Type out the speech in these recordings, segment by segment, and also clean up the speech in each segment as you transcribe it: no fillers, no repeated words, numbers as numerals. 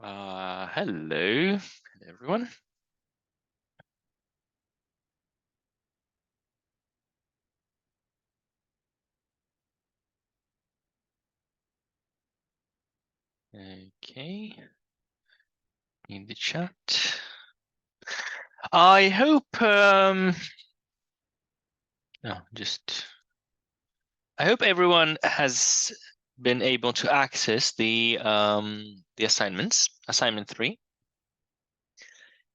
Hello, everyone. Okay, in the chat. I hope I hope everyone has been able to access the assignments, assignment 3.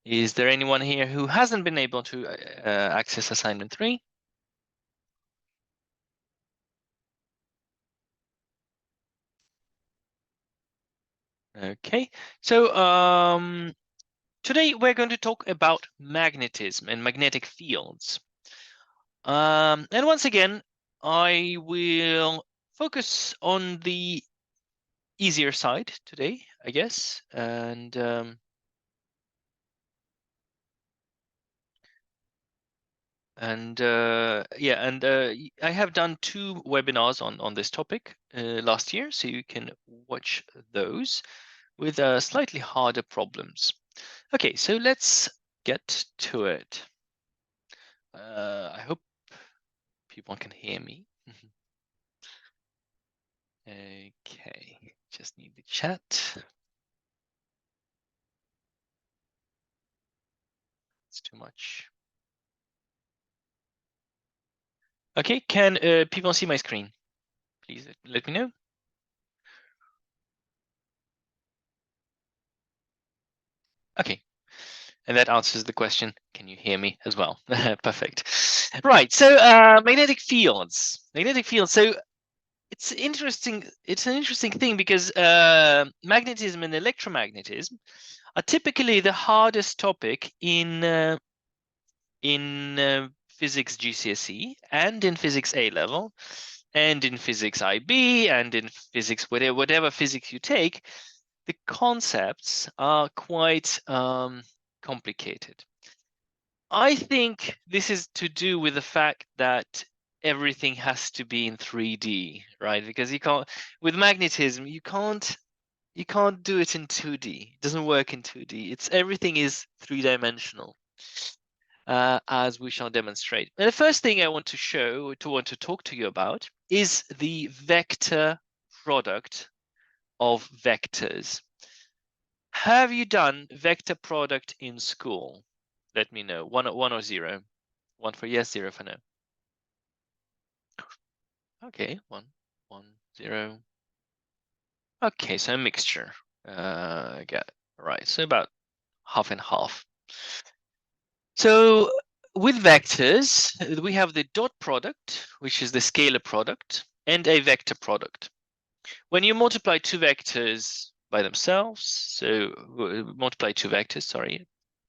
Is there anyone here who hasn't been able to access assignment 3? Okay, so today we're going to talk about magnetism and magnetic fields. And once again, I will focus on the easier side today, I guess. And I have done 2 webinars on this topic last year, so you can watch those with slightly harder problems. Okay, so let's get to it. I hope people can hear me. Okay, just need the chat. It's too much. Okay, can people see my screen? Please let me know. Okay, and that answers the question, can you hear me as well? Perfect. Right, so magnetic fields. Magnetic fields, so it's an interesting thing because magnetism and electromagnetism are typically the hardest topic in physics GCSE and in physics A level and in physics IB and in physics whatever physics you take. The concepts are quite complicated. I think this is to do with the fact that everything has to be in 3D, right? Because you can't, with magnetism, you can't do it in 2D. It doesn't work in 2D. Everything is 3-dimensional, as we shall demonstrate. And the first thing I want to talk to you about is the vector product of vectors. Have you done vector product in school? Let me know. 1 or 0. 1 for yes, 0 for no. Okay, 1, 0. Okay, so a mixture. Right. So about half and half. So with vectors, we have the dot product, which is the scalar product, and a vector product. When you multiply 2 vectors by themselves, so multiply 2 vectors, sorry,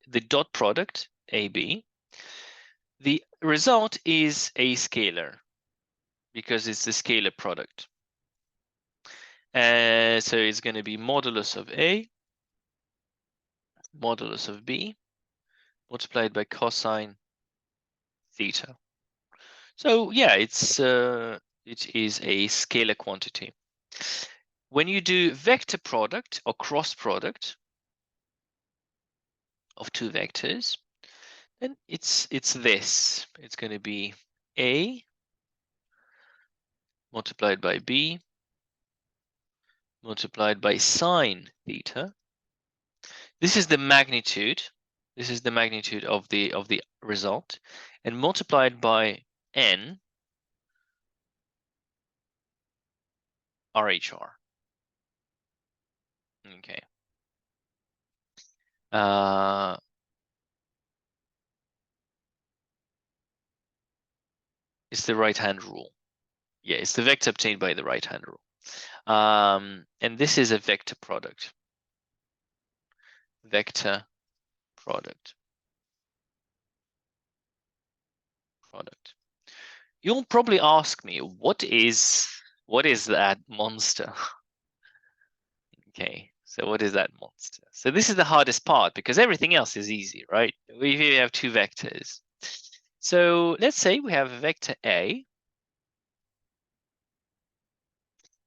the dot product, AB, the result is a scalar because it's the scalar product. So it's going to be modulus of A, modulus of B, multiplied by cosine theta. So yeah, it is a scalar quantity. When you do vector product or cross product of 2 vectors, then it's this. It's going to be A multiplied by B multiplied by sine theta. This is the magnitude. This is the magnitude of the result, and multiplied by n RHR. Okay. It's the right-hand rule. Yeah, it's the vector obtained by the right-hand rule. And this is a vector product. Vector product. You'll probably ask me, what is that monster? Okay, so what is that monster? So this is the hardest part because everything else is easy, right? We have 2 vectors. So let's say we have a vector A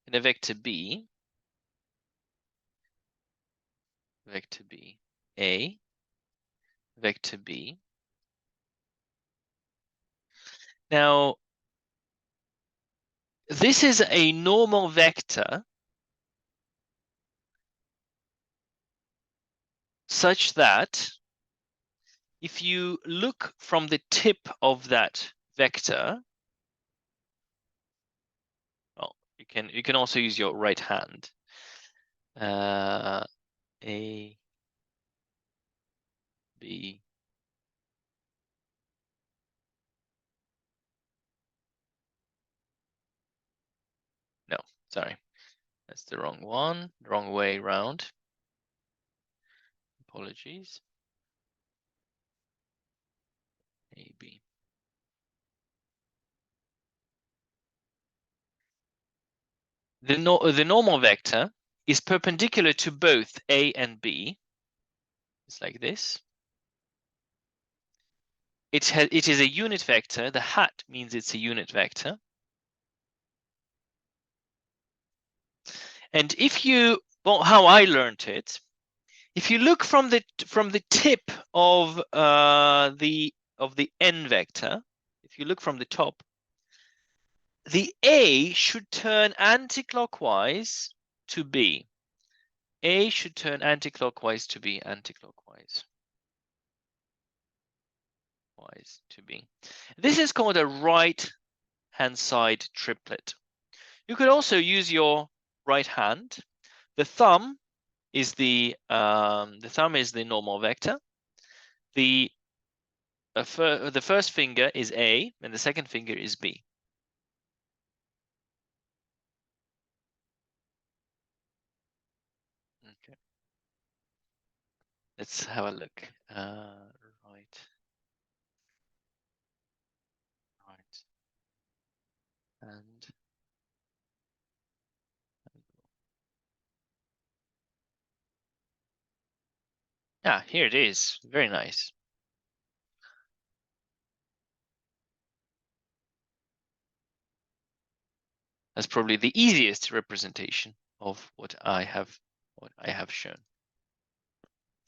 and a vector B. vector B, A, vector B. Now, this is a normal vector such that if you look from the tip of that vector, well, you can also use your right hand. A, B. No, sorry, that's the wrong one, wrong way round. Apologies. A, B. The normal vector is perpendicular to both A and B. It's like this. It is a unit vector. The hat means it's a unit vector. And if you, well, how I learned it, if you look from the tip of the n vector, if you look from the top, the A should turn anticlockwise to B. A should turn anticlockwise to B, anticlockwise to B. This is called a right-hand side triplet. You could also use your right hand. The thumb is the normal vector. The first finger is A, and the second finger is B. Okay. Let's have a look. Right. And yeah, here it is. Very nice. That's probably the easiest representation of what I have shown.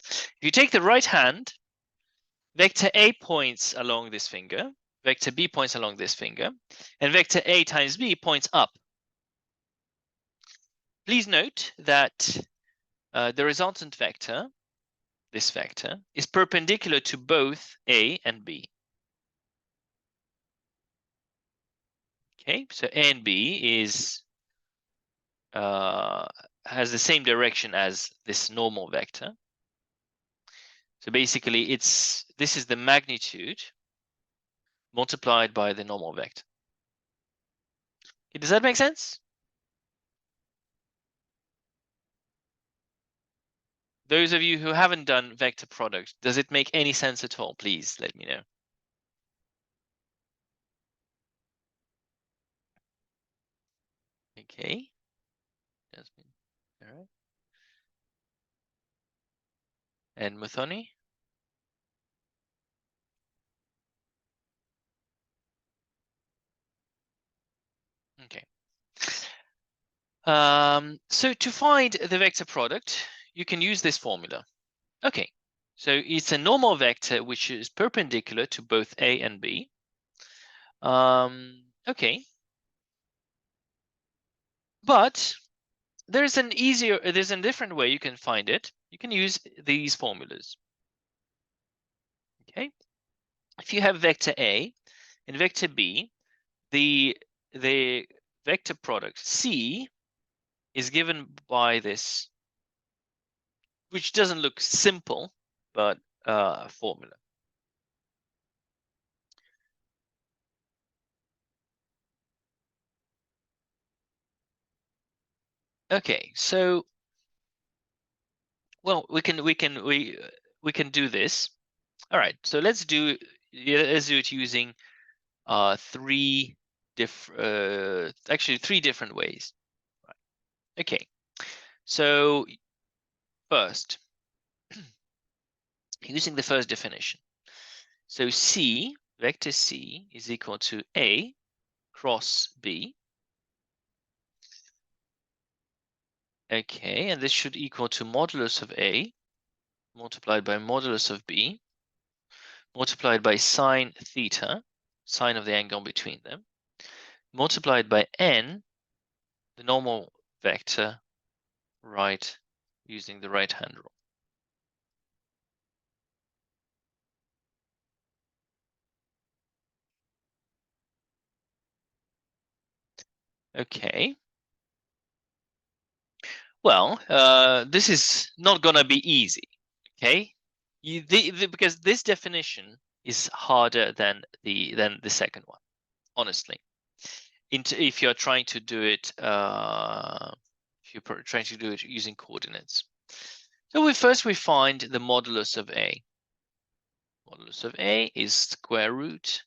If you take the right hand, vector A points along this finger, vector B points along this finger, and vector A times B points up. Please note that the resultant vector, this vector, is perpendicular to both A and B. Okay, so A and B is has the same direction as this normal vector. So basically, this is the magnitude multiplied by the normal vector. Okay, does that make sense? Those of you who haven't done vector product, does it make any sense at all? Please let me know. Okay. Jasmine. All right. And Muthoni? Okay. So to find the vector product, you can use this formula. Okay. So it's a normal vector which is perpendicular to both A and B. Okay. But there's a different way you can find it. You can use these formulas. Okay. If you have vector A and vector B, the vector product C is given by this, which doesn't look simple, but a formula. Okay, so well, we can do this. All right, so let's do it using three different ways. Right. Okay, so first, using the first definition. So C, vector C is equal to A cross B. Okay, and this should equal to modulus of A multiplied by modulus of b, multiplied by sine theta, sine of the angle between them, multiplied by n, the normal vector, right, using the right-hand rule. Okay. Well, this is not going to be easy, okay? Because this definition is harder than the second one, honestly. If you're trying to do it, trying to do it using coordinates. So first we find the modulus of a. Modulus of a is square root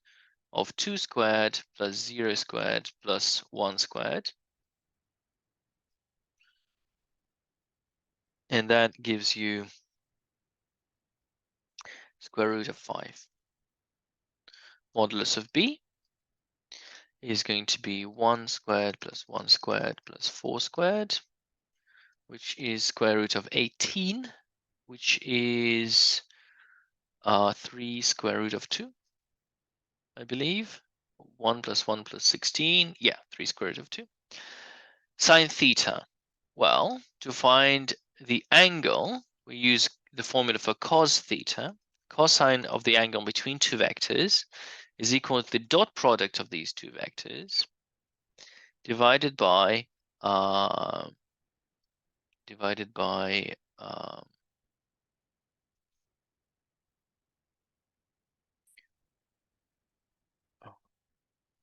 of 2 squared plus 0 squared plus 1 squared. And that gives you square root of 5. Modulus of b is going to be 1 squared plus 1 squared plus 4 squared, which is square root of 18, which is 3 square root of 2, I believe. 1 plus 1 plus 16. Yeah, 3 square root of 2. Sine theta. Well, to find the angle, we use the formula for cos theta. Cosine of the angle between two vectors is equal to the dot product of these two vectors divided by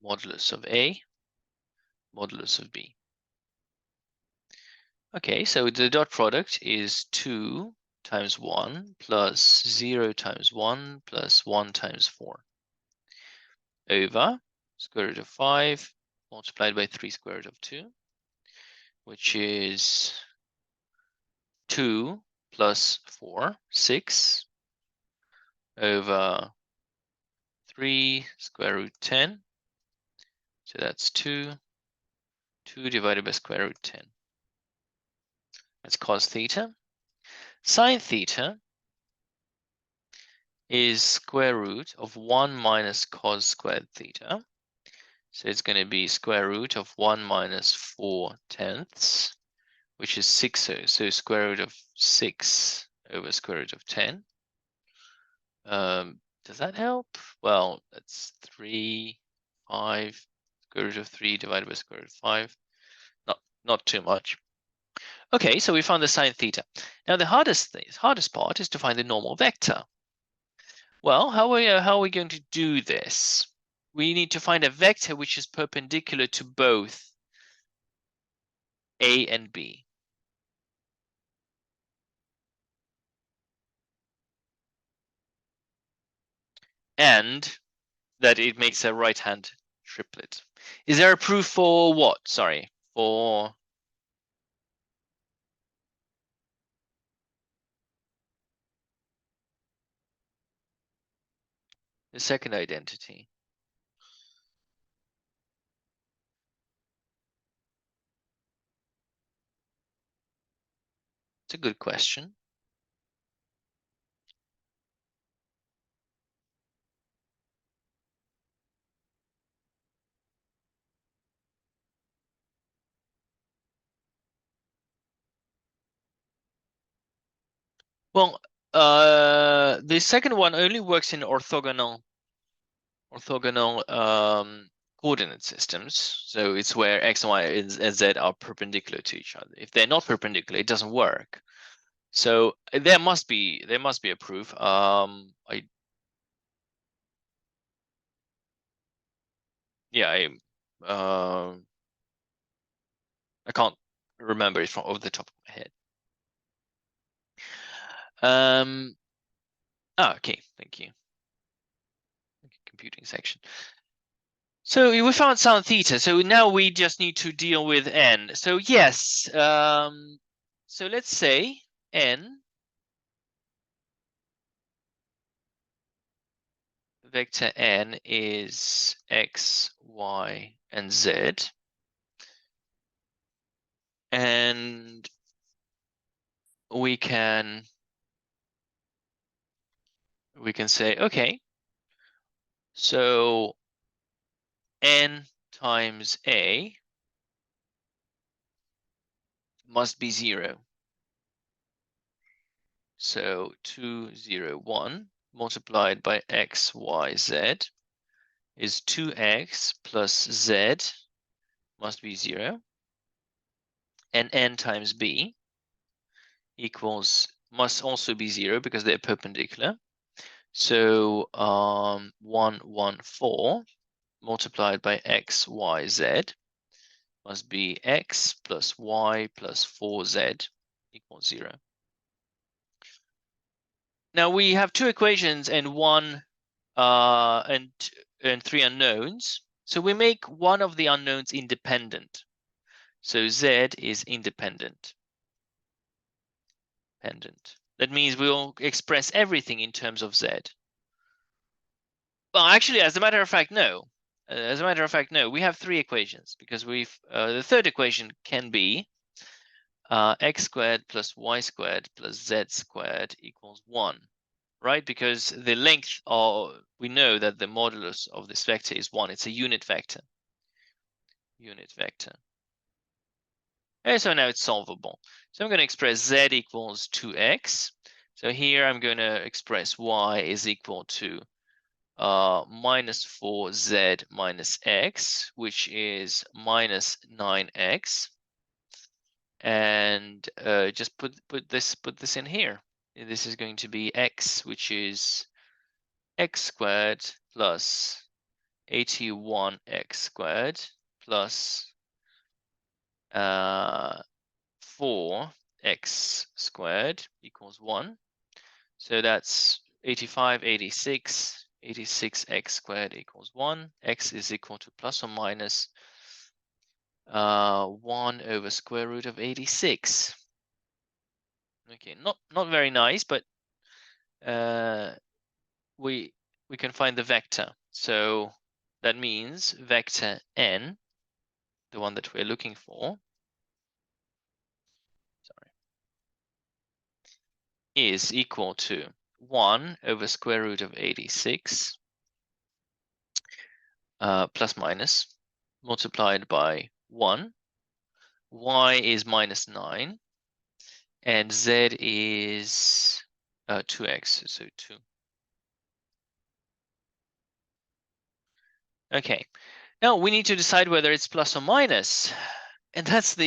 modulus of a, modulus of b. Okay, so the dot product is 2 times 1 plus 0 times 1 plus 1 times 4 over square root of 5 multiplied by 3 square root of 2, which is 2 plus 4, 6 over 3 square root 10. So that's 2 divided by square root 10. That's cos theta. Sine theta is square root of 1 minus cos squared theta. So it's going to be square root of 1 minus 4 tenths, which is 6. So square root of 6 over square root of 10. Does that help? Well, that's 3, 5, square root of 3 divided by square root of 5. Not too much. Okay, so we found the sine theta. Now the hardest part is to find the normal vector. Well, how are we going to do this? We need to find a vector which is perpendicular to both A and B. And that it makes a right-hand triplet. Is there a proof for what? Sorry, for the second identity? It's a good question. Well, the second one only works in orthogonal coordinate systems. So it's where x and y and z are perpendicular to each other. If they're not perpendicular, it doesn't work. So there must be a proof. I can't remember it from off the top of my head. Okay, thank you. Computing section. So we found sine theta. So now we just need to deal with n. So yes. So let's say n vector n is x, y, and z. And we can we can say, okay, so n times a must be 0. So 2, 0, 1 multiplied by x, y, z is 2x plus z must be 0. And n times b equals must also be 0 because they're perpendicular. So 1, 1, 4 multiplied by x, y, z must be x plus y plus 4z equals 0. Now we have two equations and and 3 unknowns. So we make one of the unknowns independent. So z is independent. That means we'll express everything in terms of z. Well, actually, as a matter of fact, no. As a matter of fact, no. We have 3 equations because we've the third equation can be x squared plus y squared plus z squared equals 1, right? Because the length we know that the modulus of this vector is 1. It's a unit vector. And so now it's solvable. So I'm going to express z equals 2x. So here I'm going to express y is equal to minus 4z minus x, which is minus 9x. And just put this in here. This is going to be x, which is x squared plus 81x squared plus 4x squared equals 1. So that's 85, 86, 86x squared equals 1. X is equal to plus or minus 1 over square root of 86. Okay, not very nice, but we can find the vector. So that means vector n, the one that we're looking for, is equal to 1 over square root of 86 plus minus multiplied by 1. Y is minus 9 and z is 2x, so 2. Okay, now we need to decide whether it's plus or minus, and that's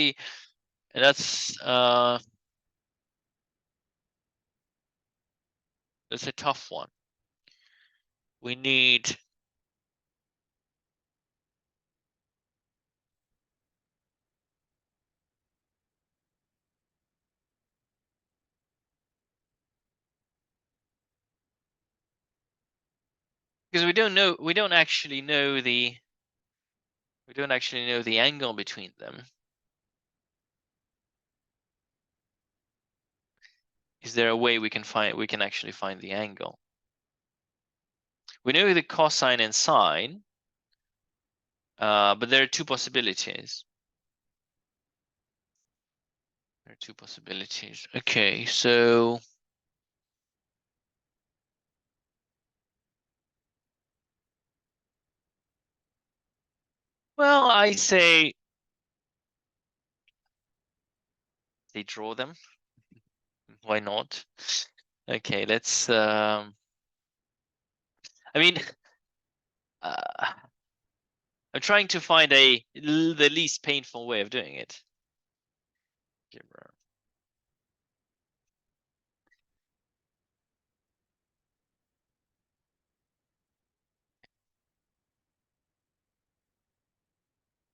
a tough one. We need because we don't actually know the angle between them. Is there a way we can actually find the angle? We know the cosine and sine, but there are 2 possibilities. Okay, so well, I say they draw them. Why not? Okay, let's. I mean, I'm trying to find the least painful way of doing it.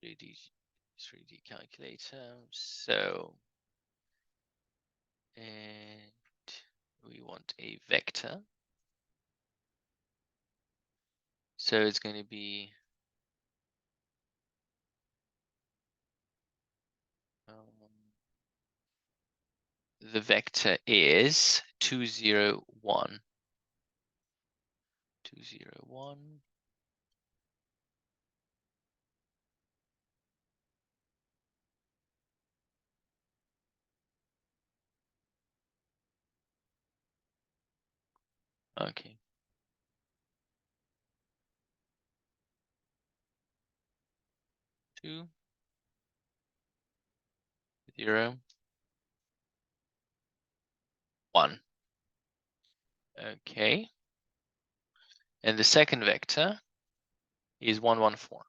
3D calculator. So, and we want a vector. So it's going to be the vector is 2, 0, 1. 2, 0, 1. Okay, 2, 0, 1. Okay. And the second vector is 1, 1, 4.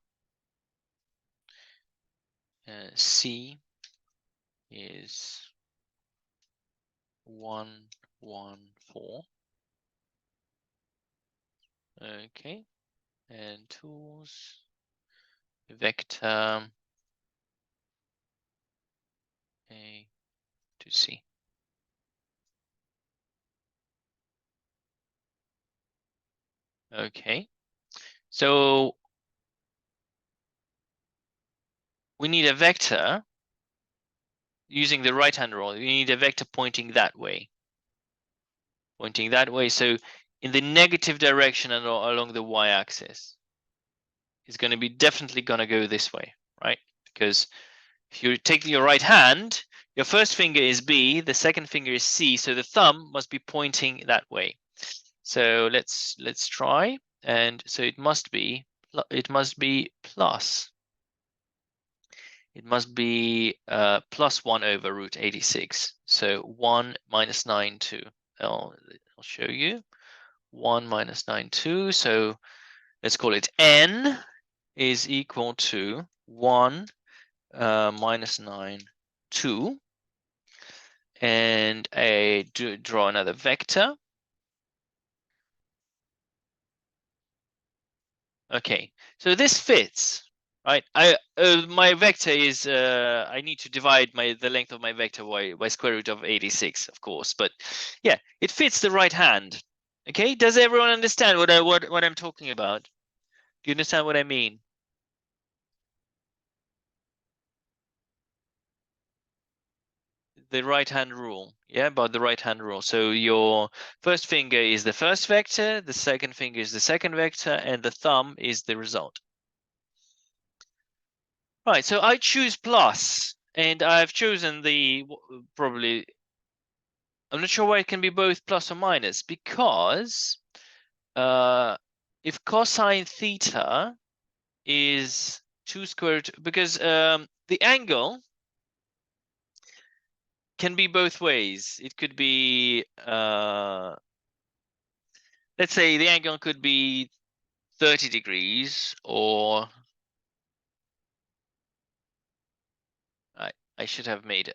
C is 1, 1, 4. Okay. And tools, vector A to C. Okay. So we need a vector using the right-hand rule. We need a vector pointing that way. Pointing that way. So in the negative direction along the y-axis. It's going to be definitely going to go this way, right? Because if you take your right hand, your first finger is B, the second finger is C, so the thumb must be pointing that way. So let's try, and so it must be plus. It must be plus 1 over root 86. So 1 minus 9, 2. I'll show you. 1 minus 9, 2. So let's call it n is equal to 1 minus 9, 2. And I draw another vector. Okay, so this fits, right? My vector is I need to divide the length of my vector by square root of 86, of course. But yeah, it fits the right hand. Okay, does everyone understand what I'm talking about? Do you understand what I mean? The right hand rule, yeah, about the right hand rule. So your first finger is the first vector, the second finger is the second vector, and the thumb is the result. Right, so I choose plus, and I've chosen the probably, I'm not sure why it can be both plus or minus, because if cosine theta is 2 square root, because the angle can be both ways. It could be let's say the angle could be 30 degrees, or I should have made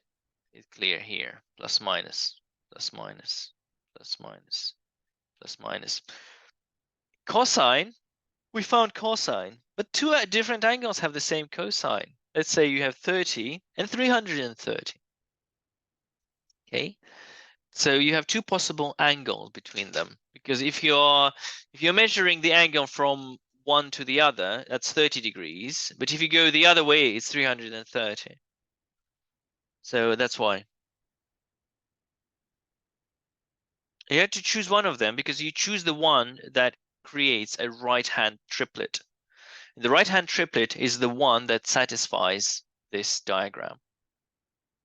it clear here. Plus minus, plus minus, plus minus, plus minus. Cosine, we found cosine, but two different angles have the same cosine. Let's say you have 30 and 330. Okay, so you have two possible angles between them, because if you're measuring the angle from one to the other, that's 30 degrees, but if you go the other way, it's 330. So that's why you have to choose one of them, because you choose the one that creates a right-hand triplet. The right-hand triplet is the one that satisfies this diagram.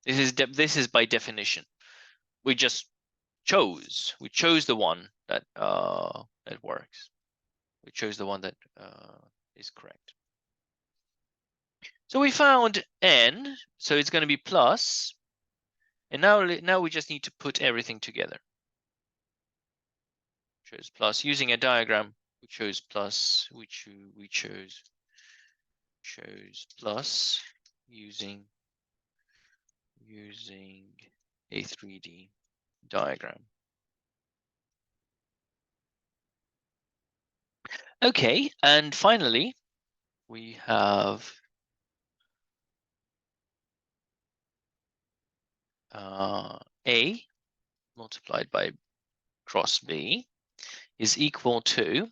This is by definition. We just chose the one that works. We chose the one that is correct. So we found n, so it's going to be plus, and now we just need to put everything together. Chose plus using a diagram. We chose plus. We chose plus using a 3D diagram. Okay, and finally, we have A multiplied by cross B is equal to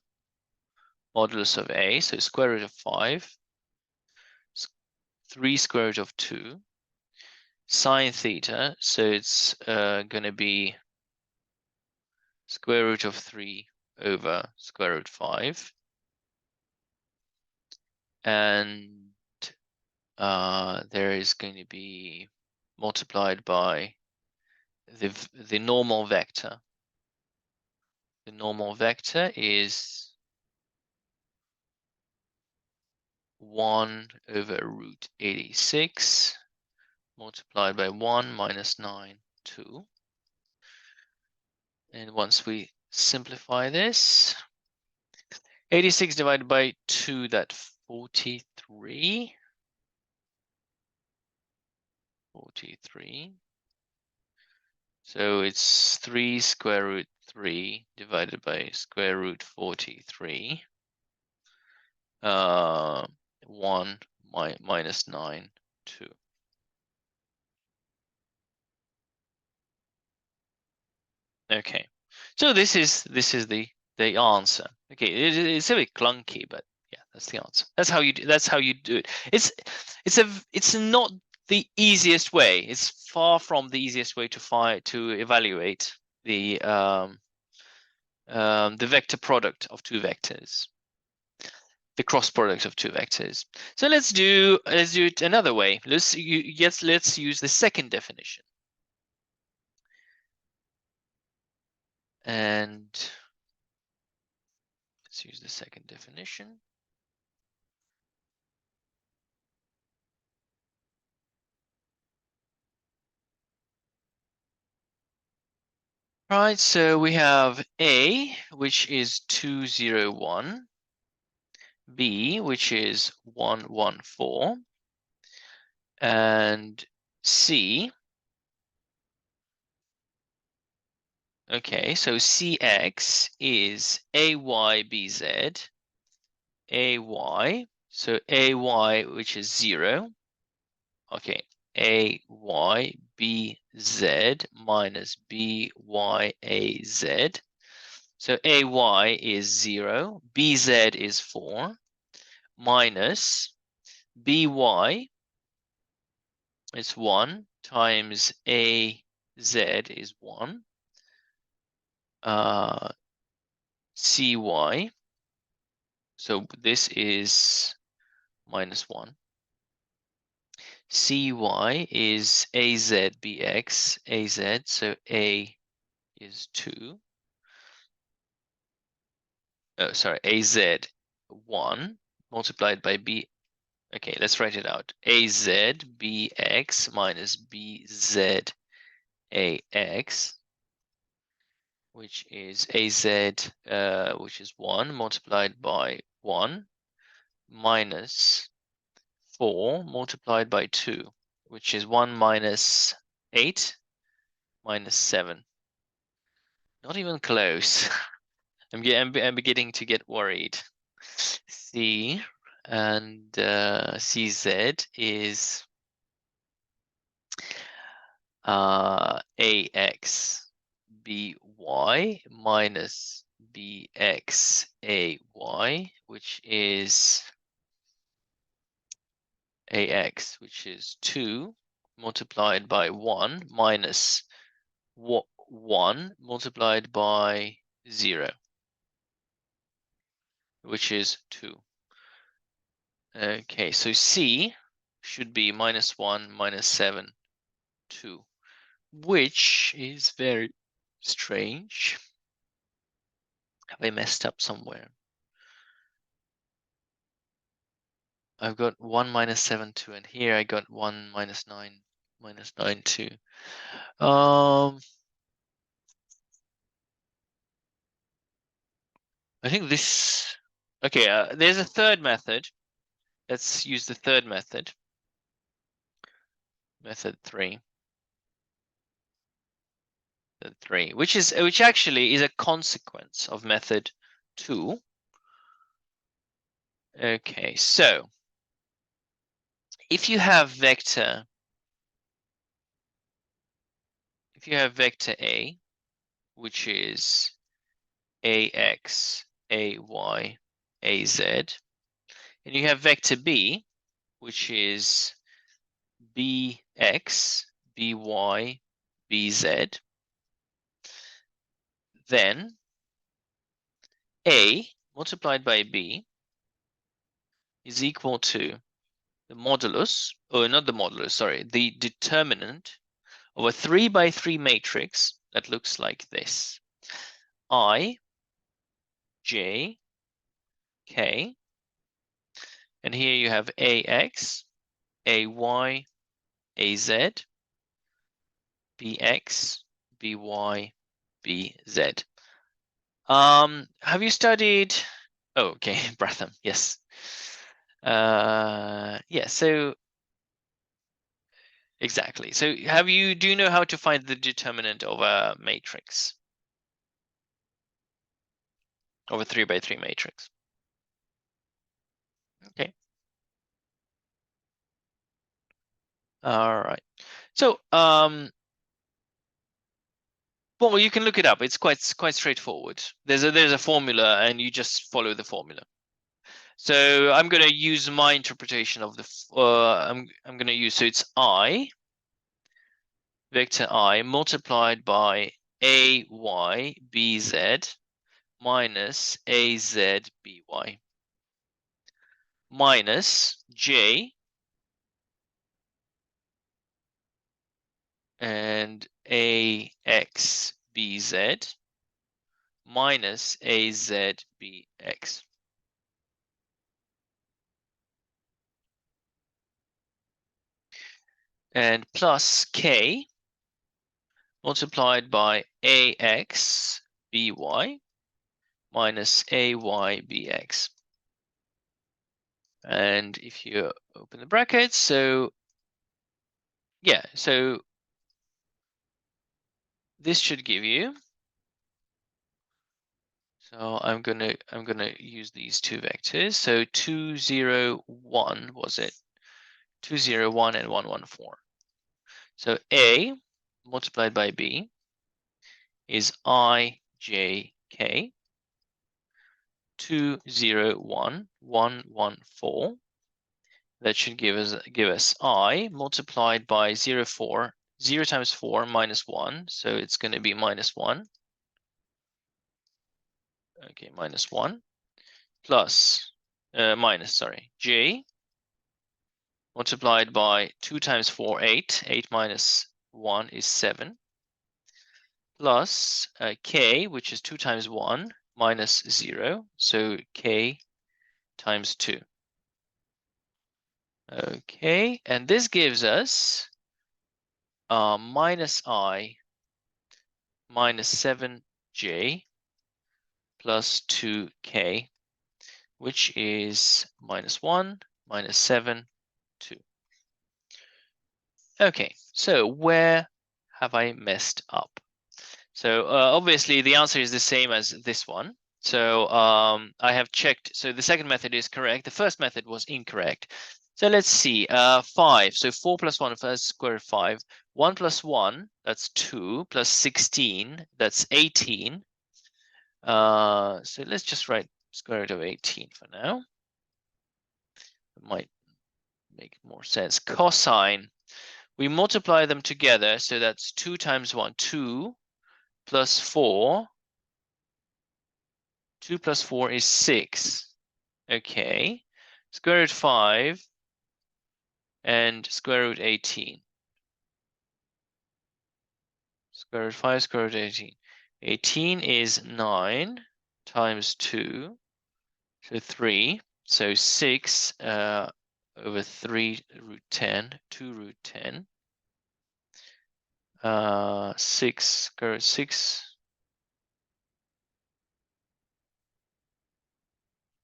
modulus of A, so square root of 5, 3 square root of 2, sine theta, so it's going to be square root of 3 over square root 5. And there is going to be multiplied by the normal vector. The normal vector is 1 over root 86 multiplied by 1 minus 9, 2. And once we simplify this, 86 divided by 2, that's 43. 43. So it's 3 square root 3 divided by square root 43. 1 minus 9, 2. Okay, so this is the answer. Okay, it's a bit clunky, but yeah, that's the answer. That's how you do it. It's not the easiest way. It's far from the easiest way to evaluate the vector product of two vectors, the cross product of two vectors. So let's do it another way. Let's use the second definition. And let's use the second definition. Right, so we have A, which is 2, 0, 1, B, which is 1, 1, 4, and C. Okay, so CX is AY, BZ, AY, so AY, which is 0. Okay, AY, BZ minus BY, AZ. So AY is 0, BZ is 4, minus BY is 1 times AZ is 1, CY, so this is minus 1. CY is AZBX, AZ, so A is 2. Oh, sorry, AZ 1 multiplied by B. Okay, let's write it out. AZ BX minus BZ AX, which is AZ, which is 1 multiplied by 1 minus 4 multiplied by 2, which is 1 minus 8 minus 7. Not even close. I'm beginning to get worried. C and CZ is AX BY minus BX AY, which is AX, which is 2 multiplied by 1 minus 1 multiplied by 0, which is 2. Okay, so C should be minus 1 minus 7, 2, which is very strange. Have I messed up somewhere? I've got 1 minus 7, 2, and here I got 1 minus 9, 2. I think this, okay, there's a third method. Let's use the third method. Method 3. Method 3, which actually is a consequence of method 2. Okay, so if you have vector A, which is AX, AY, AZ, and you have vector B, which is BX, BY, BZ, then A multiplied by B is equal to the modulus, or not the modulus, sorry, the determinant of a 3 by 3 matrix that looks like this. I, J, K, And here you have AX, AY, AZ, BX, BY, BZ. Have you studied? Oh, okay, Bratham, yes. Yeah, so exactly. So do you know how to find the determinant of a matrix? Of a 3x3 matrix? Okay. All right. So, well, you can look it up. It's quite straightforward. There's a formula, and you just follow the formula. So I'm going to use my interpretation of the. I'm going to use, so it's I, vector I multiplied by AY BZ minus AZ BY minus J and AX BZ minus AZ BX. And plus K multiplied by AX BY minus AY BX. And if you open the brackets, so yeah, so this should give you. So I'm gonna use these two vectors. So 2, 0, 1 was it? 2, 0, 1 and 1, 1, 4. So A multiplied by B is I, J, K. 2, 0, 1, 1, 1, 4. That should give us I multiplied by 0, 4. 0 times 4 minus 1. So it's going to be minus 1. Okay, minus 1 plus minus, sorry, J multiplied by 2 times 4, 8. 8 minus 1 is 7. Plus K, which is 2 times 1 minus 0. So K times 2. Okay, and this gives us minus I minus 7J plus 2K, which is minus 1 minus 7, 2. Okay, so where have I messed up? So obviously the answer is the same as this one. So I have checked. So the second method is correct. The first method was incorrect. So let's see. 5. So 4 plus 1 first square root 5. 1 plus 1, that's 2, plus 16, that's 18. So let's just write square root of 18 for now. It might make more sense. Cosine. We multiply them together. So that's 2 times 1, 2 plus 4. 2 plus 4 is 6. Okay. Square root 5 and square root 18. Square root 5, square root 18. 18 is 9 times 2, so 3. So 6 over 3 root 10, 2 root 10. 6, square root 6.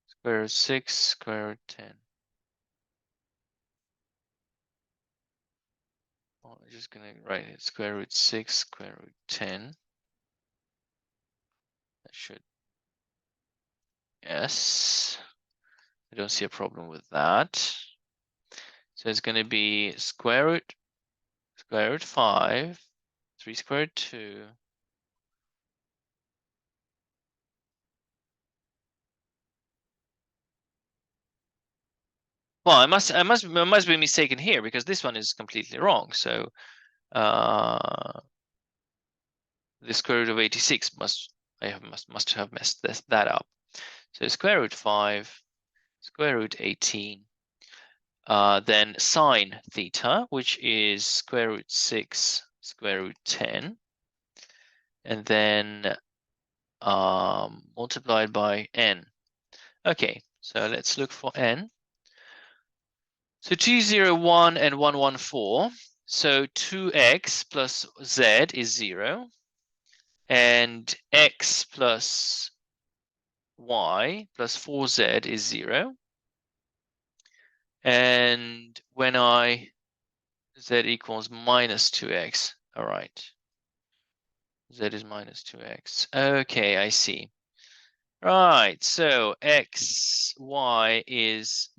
Square root 6, square root 10. Well, I'm just going to write it square root 6, square root 10. That should, yes. I don't see a problem with that. So it's going to be square root 5, 3 square root 2. Well, I must be mistaken here because this one is completely wrong. So the square root of 86 must have messed that up. So square root 5, square root 18. Then sine theta, which is square root 6, square root 10. And then multiplied by n. Okay, so let's look for n. So 201 and 114. So 2x plus z is 0. And x plus y plus 4z is 0. And when z equals minus 2x, all right. Z is minus 2x. Okay, I see. Right, so x, y is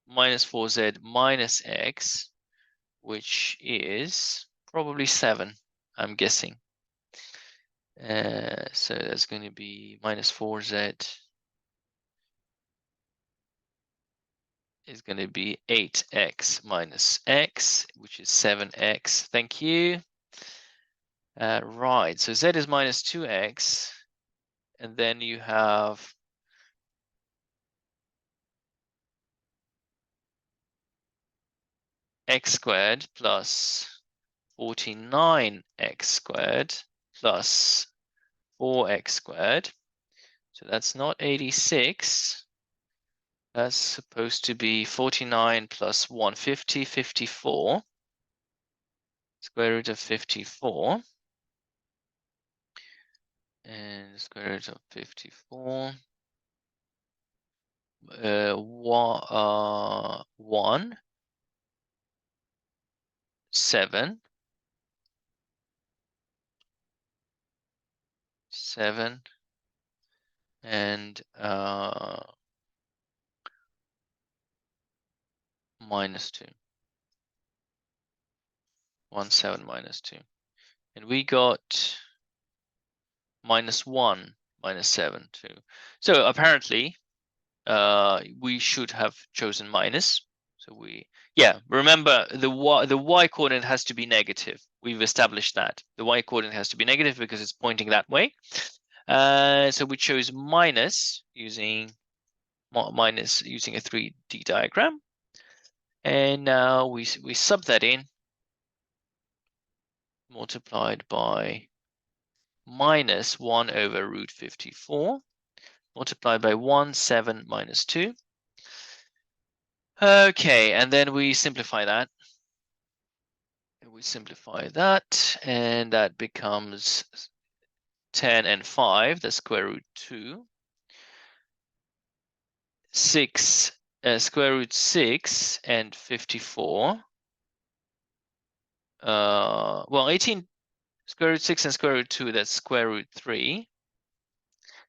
minus 4z minus x, which is probably 7, I'm guessing. So that's going to be minus 4z is going to be 8x minus x, which is 7x. Thank you. Right, so z is minus 2x, and then you have x squared plus 49x squared plus 4x squared. So that's not 86. That's supposed to be 49 plus 150, 54. Square root of 54. And square root of 54. 1, 7. 7. And minus 2. 1, 7, minus 2. And we got minus 1, minus 7, 2. So apparently, we should have chosen minus. So remember the y coordinate has to be negative. We've established that. The y coordinate has to be negative because it's pointing that way. So we chose minus using a 3D diagram. And now we sub that in, multiplied by minus 1 over root 54, multiplied by 1, 7 minus 2. Okay, and then we simplify that. And that becomes 10 and 5, the square root 2. 6, square root 6 and 54. Well, 18, square root 6 and square root 2, that's square root 3.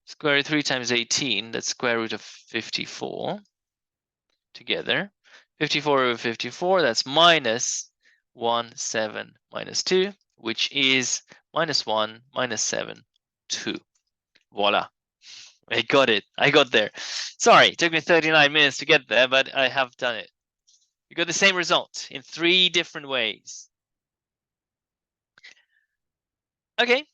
Square root 3 times 18, that's square root of 54 together. 54 over 54, that's minus 1, 7, minus 2, which is minus 1, minus 7, 2. Voila. I got it. I got there. Sorry, it took me 39 minutes to get there, but I have done it. You got the same result in 3 different ways. Okay.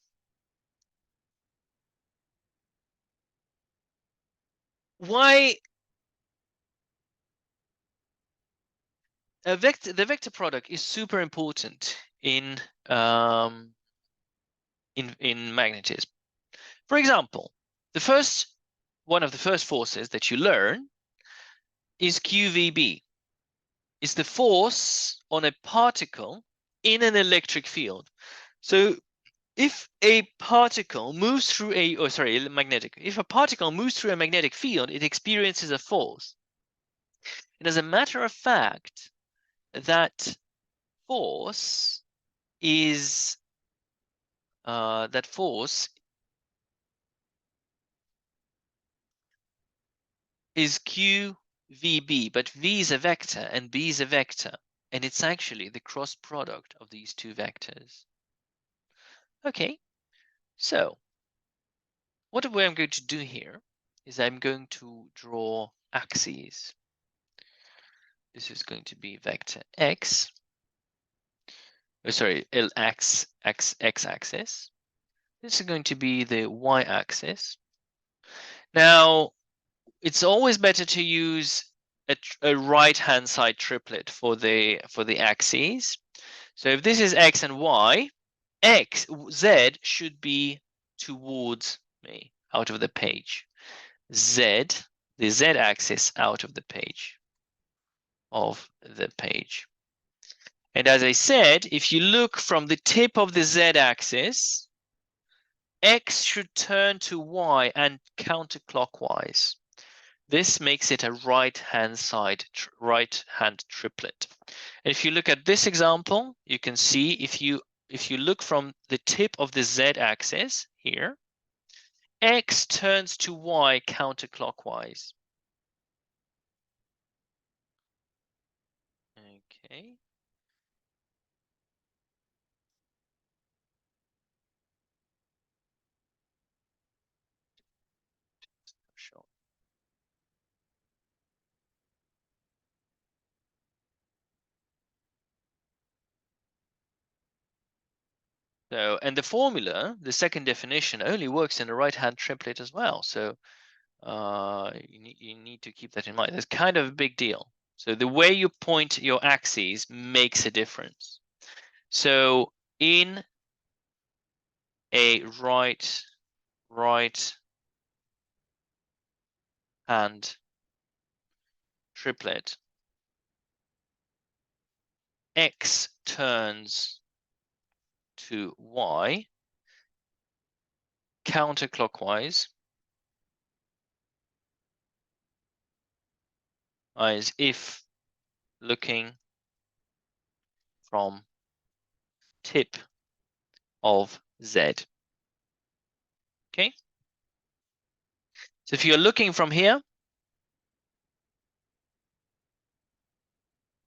Why the vector product is super important in magnetism. For example, one of the first forces that you learn is QVB. It's the force on a particle in an electric field. So if a particle moves through if a particle moves through a magnetic field, it experiences a force. And as a matter of fact, that force is QVB, but V is a vector and B is a vector, and it's actually the cross product of these two vectors. Okay, so what I'm going to do here is I'm going to draw axes. This is going to be vector x. Oh, sorry, x-axis. This is going to be the y-axis. Now, it's always better to use a right-hand side triplet for the axes. So if this is x and y, z should be towards me, out of the page. The z-axis out of the page. of the page. And as I said, if you look from the tip of the z-axis, x should turn to y and counterclockwise. This makes it a right-hand triplet. And if you look at this example, you can see if you look from the tip of the z-axis here, x turns to y counterclockwise. Okay. Sure. So, and the formula, the second definition, only works in the right-hand triplet as well. So you need to keep that in mind. That's kind of a big deal. So the way you point your axes makes a difference. So in a right hand triplet, x turns to y counterclockwise, as if looking from tip of z. Okay, so if you're looking from here,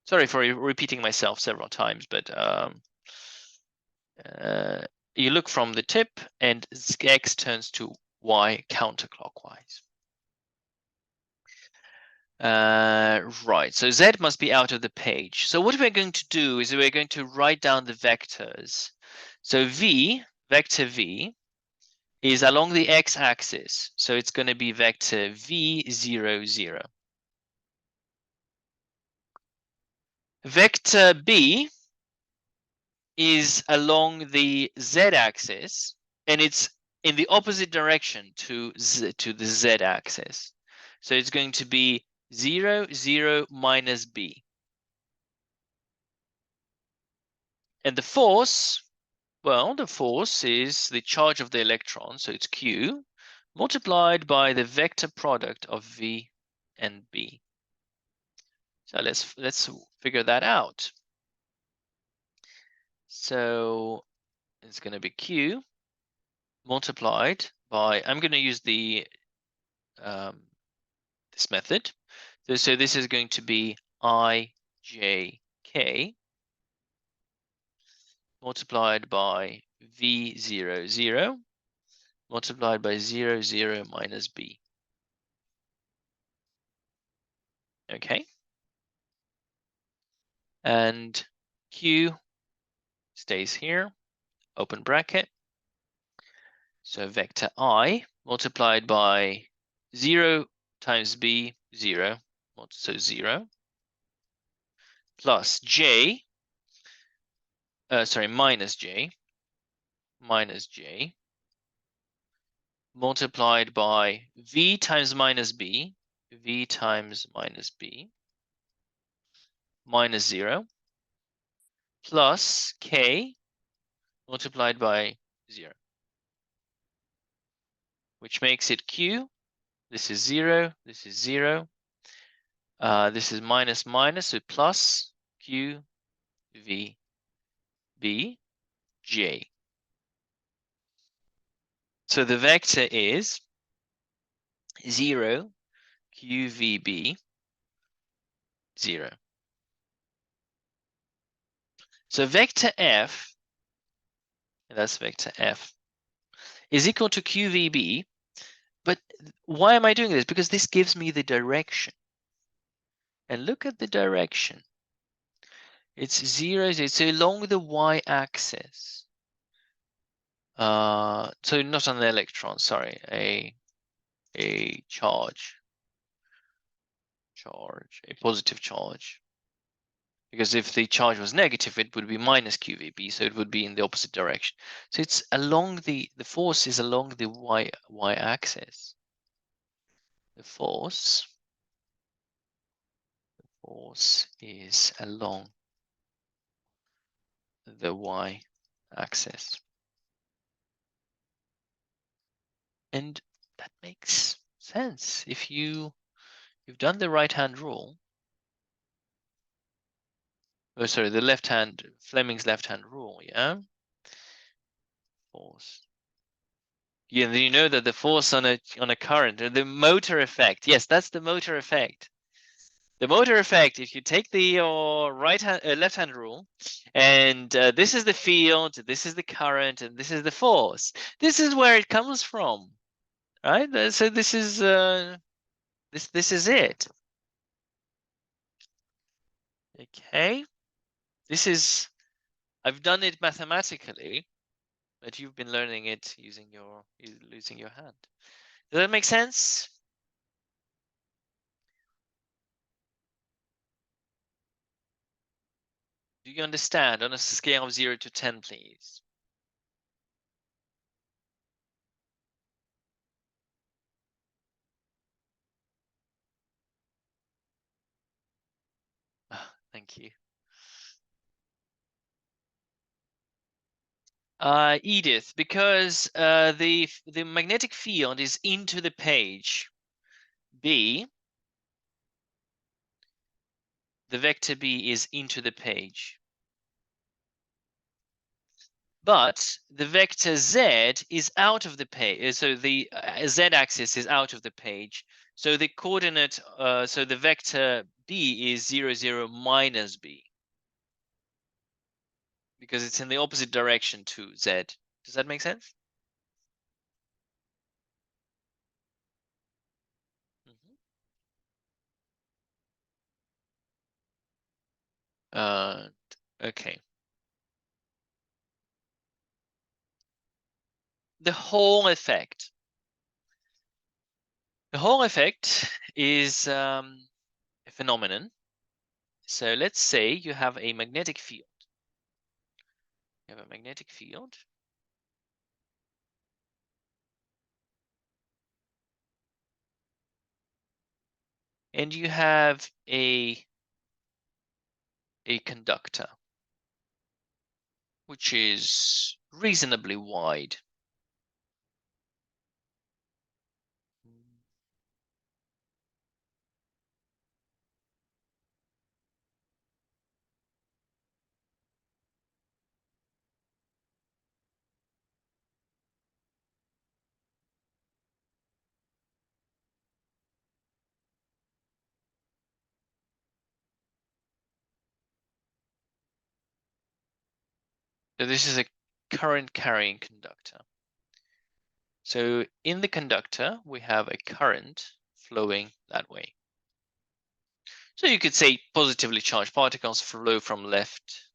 sorry for repeating myself several times, but you look from the tip and x turns to y counterclockwise. Right, so z must be out of the page. So what we're going to do is we're going to write down the vectors. So vector v, is along the x-axis. So it's going to be vector v0, 0. Vector b is along the z-axis, and it's in the opposite direction to the z-axis. So it's going to be 0, 0 minus b. And the force, well, the force is the charge of the electron, so it's q, multiplied by the vector product of v and b. So let's figure that out. So it's going to be q multiplied by, I'm going to use the this method. So this is going to be ijk multiplied by v0, 0 multiplied by 0, 0 minus b. Okay. And q stays here, open bracket. So vector I multiplied by 0 times b, 0, so 0, plus j, minus j, multiplied by v times minus b, minus 0, plus k multiplied by 0, which makes it q. This is 0, this is 0. This is minus minus, so plus q v b j. So the vector is 0 q v b 0. So vector f, that's vector f, is equal to qvb. But why am I doing this? Because this gives me the direction. And look at the direction. It's 0, it's along the y-axis. So not on the electron, sorry, a charge, a positive charge. Because if the charge was negative, it would be minus qvb, so it would be in the opposite direction. So it's along the force is along the y-axis. The force force is along the y-axis. And that makes sense. If you've done the right-hand rule, oh, sorry, the left-hand, Fleming's left-hand rule, yeah? Force. Yeah, you know that the force on a current, the motor effect, yes, that's the motor effect. The motor effect, if you take the your left-hand rule, and this is the field, this is the current, and this is the force. This is where it comes from, right? So this is this is it. Okay, this is, I've done it mathematically, but you've been learning it using your hand. Does that make sense? Do you understand on a scale of 0 to 10, please? Thank you. Edith, because the magnetic field is into the page B, the vector B is into the page. But the vector Z is out of the page, so the Z-axis is out of the page. So the coordinate, so the vector B is 0, 0, minus B. Because it's in the opposite direction to Z. Does that make sense? Okay. The Hall effect. The Hall effect is a phenomenon. So let's say you have a magnetic field. You have a magnetic field. And you have a conductor, which is reasonably wide. So this is a current carrying conductor. So in the conductor, we have a current flowing that way. So you could say positively charged particles flow from left.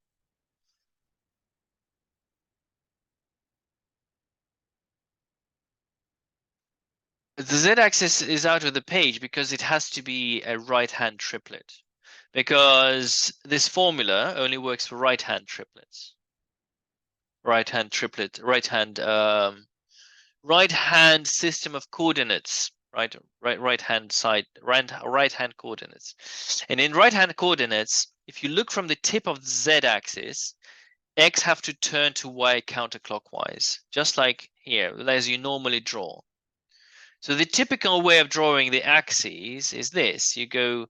The z-axis is out of the page because it has to be a right-hand triplet, because this formula only works for right-hand triplets. Right-hand triplet, right-hand system of coordinates, right-hand side, right-hand coordinates. And in right-hand coordinates, if you look from the tip of the z-axis, x have to turn to y counterclockwise, just like here, as you normally draw. So the typical way of drawing the axes is this. You go,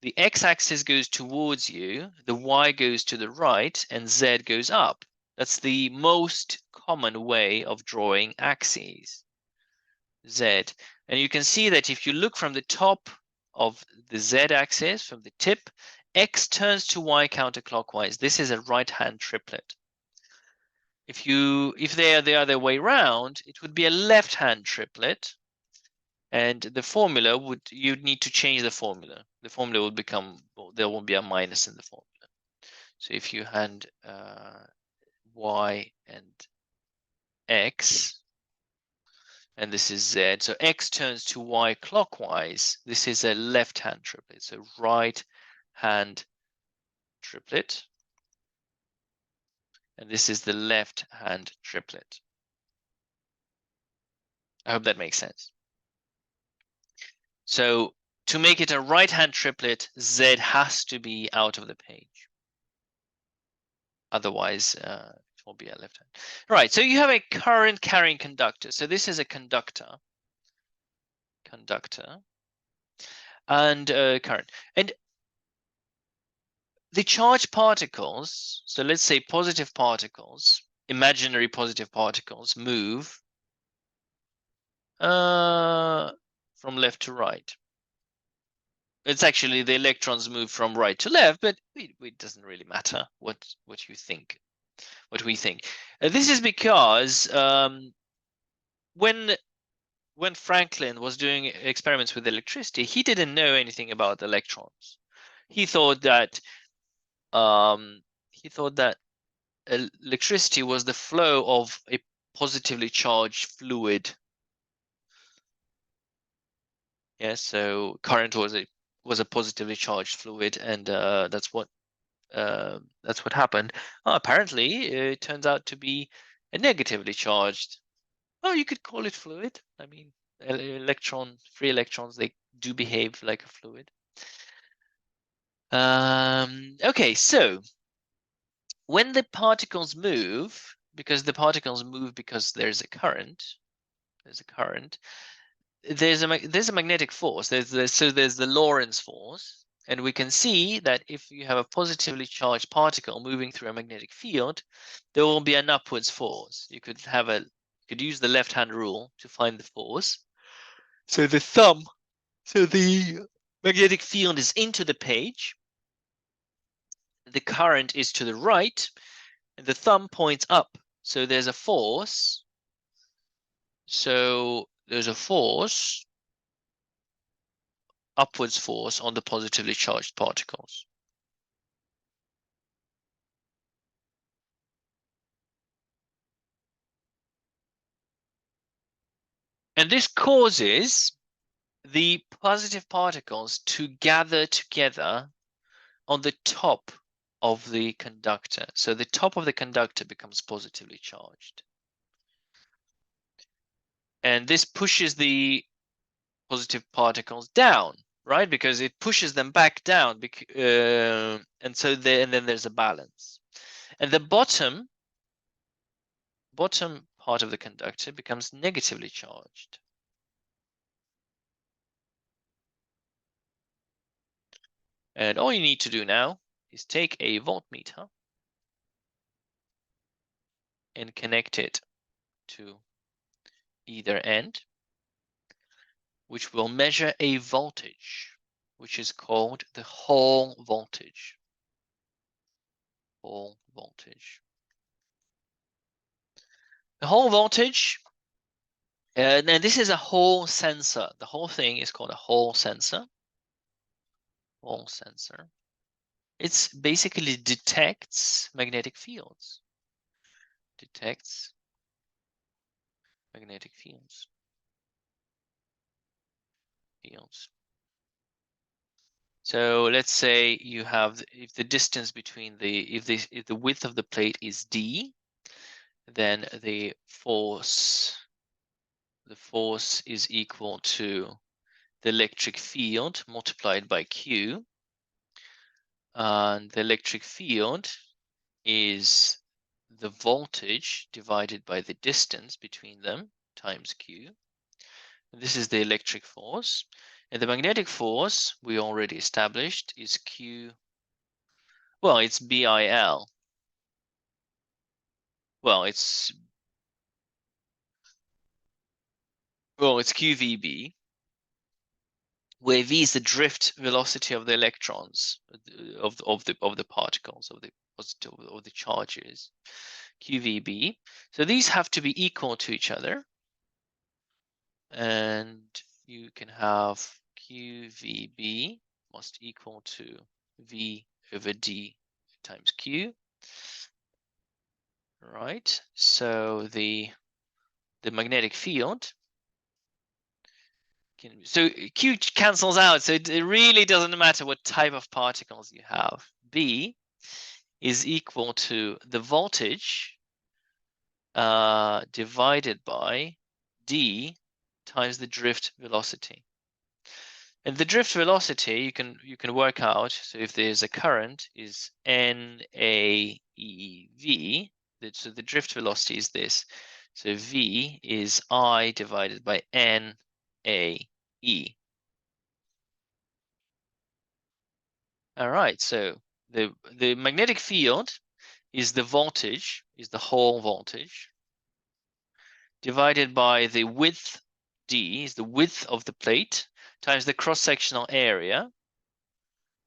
the x-axis goes towards you, the y goes to the right, and z goes up. That's the most common way of drawing axes, z. And you can see that if you look from the top of the z-axis, from the tip, x turns to y counterclockwise. This is a right-hand triplet. If they are the other way around, it would be a left-hand triplet. And the formula you'd need to change the formula. The formula will become, well, there won't be a minus in the formula. So if you hand y and x, and this is z, so x turns to y clockwise, this is a left-hand triplet, so right-hand triplet. And this is the left-hand triplet. I hope that makes sense. So to make it a right-hand triplet, Z has to be out of the page. Otherwise, it will be a left hand. Right, so you have a current carrying conductor. So this is a conductor. And current. And the charged particles, so let's say positive particles, imaginary positive particles, move from left to right. It's actually the electrons move from right to left, but it doesn't really matter what you think, what we think. This is because when Franklin was doing experiments with electricity, he didn't know anything about electrons. He thought that electricity was the flow of a positively charged fluid. Yeah, so current was a positively charged fluid, and that's what happened. Apparently, it turns out to be a negatively charged. Oh, you could call it fluid. I mean, free electrons, they do behave like a fluid. Okay, so when the particles move, because there's a current, there's a magnetic force. There's the Lorentz force, and we can see that if you have a positively charged particle moving through a magnetic field, there will be an upwards force. You could use the left-hand rule to find the force. So the magnetic field is into the page, the current is to the right, and the thumb points up. So there's a force. So there's a force, upwards force on the positively charged particles. And this causes the positive particles to gather together on the top of the conductor. So the top of the conductor becomes positively charged. And this pushes the positive particles down, right? Because it pushes them back down. And then there's a balance. And the bottom part of the conductor becomes negatively charged. And all you need to do now is take a voltmeter and connect it to either end, which will measure a voltage, which is called the Hall voltage. Hall voltage. The Hall voltage, and this is a Hall sensor. The whole thing is called a Hall sensor. Hall sensor. It basically detects magnetic fields. Detects magnetic fields. So let's say you have, if the distance between if the width of the plate is d, then the force is equal to the electric field multiplied by Q. And the electric field is the voltage divided by the distance between them times Q. And this is the electric force. And the magnetic force, we already established, is Q. Well, it's BIL. Well, it's QVB, where V is the drift velocity of the electrons, of the particles, of the charges, QVB. So these have to be equal to each other, and you can have QVB must equal to V over D times Q. Right. So the magnetic field. So Q cancels out, so it really doesn't matter what type of particles you have. B is equal to the voltage divided by D times the drift velocity. And the drift velocity you can work out. So if there's a current, is NAEV. So the drift velocity is this. So V is I divided by NAE. All right. So the magnetic field is the voltage, is the Hall voltage, divided by the width, D is the width of the plate, times the cross-sectional area,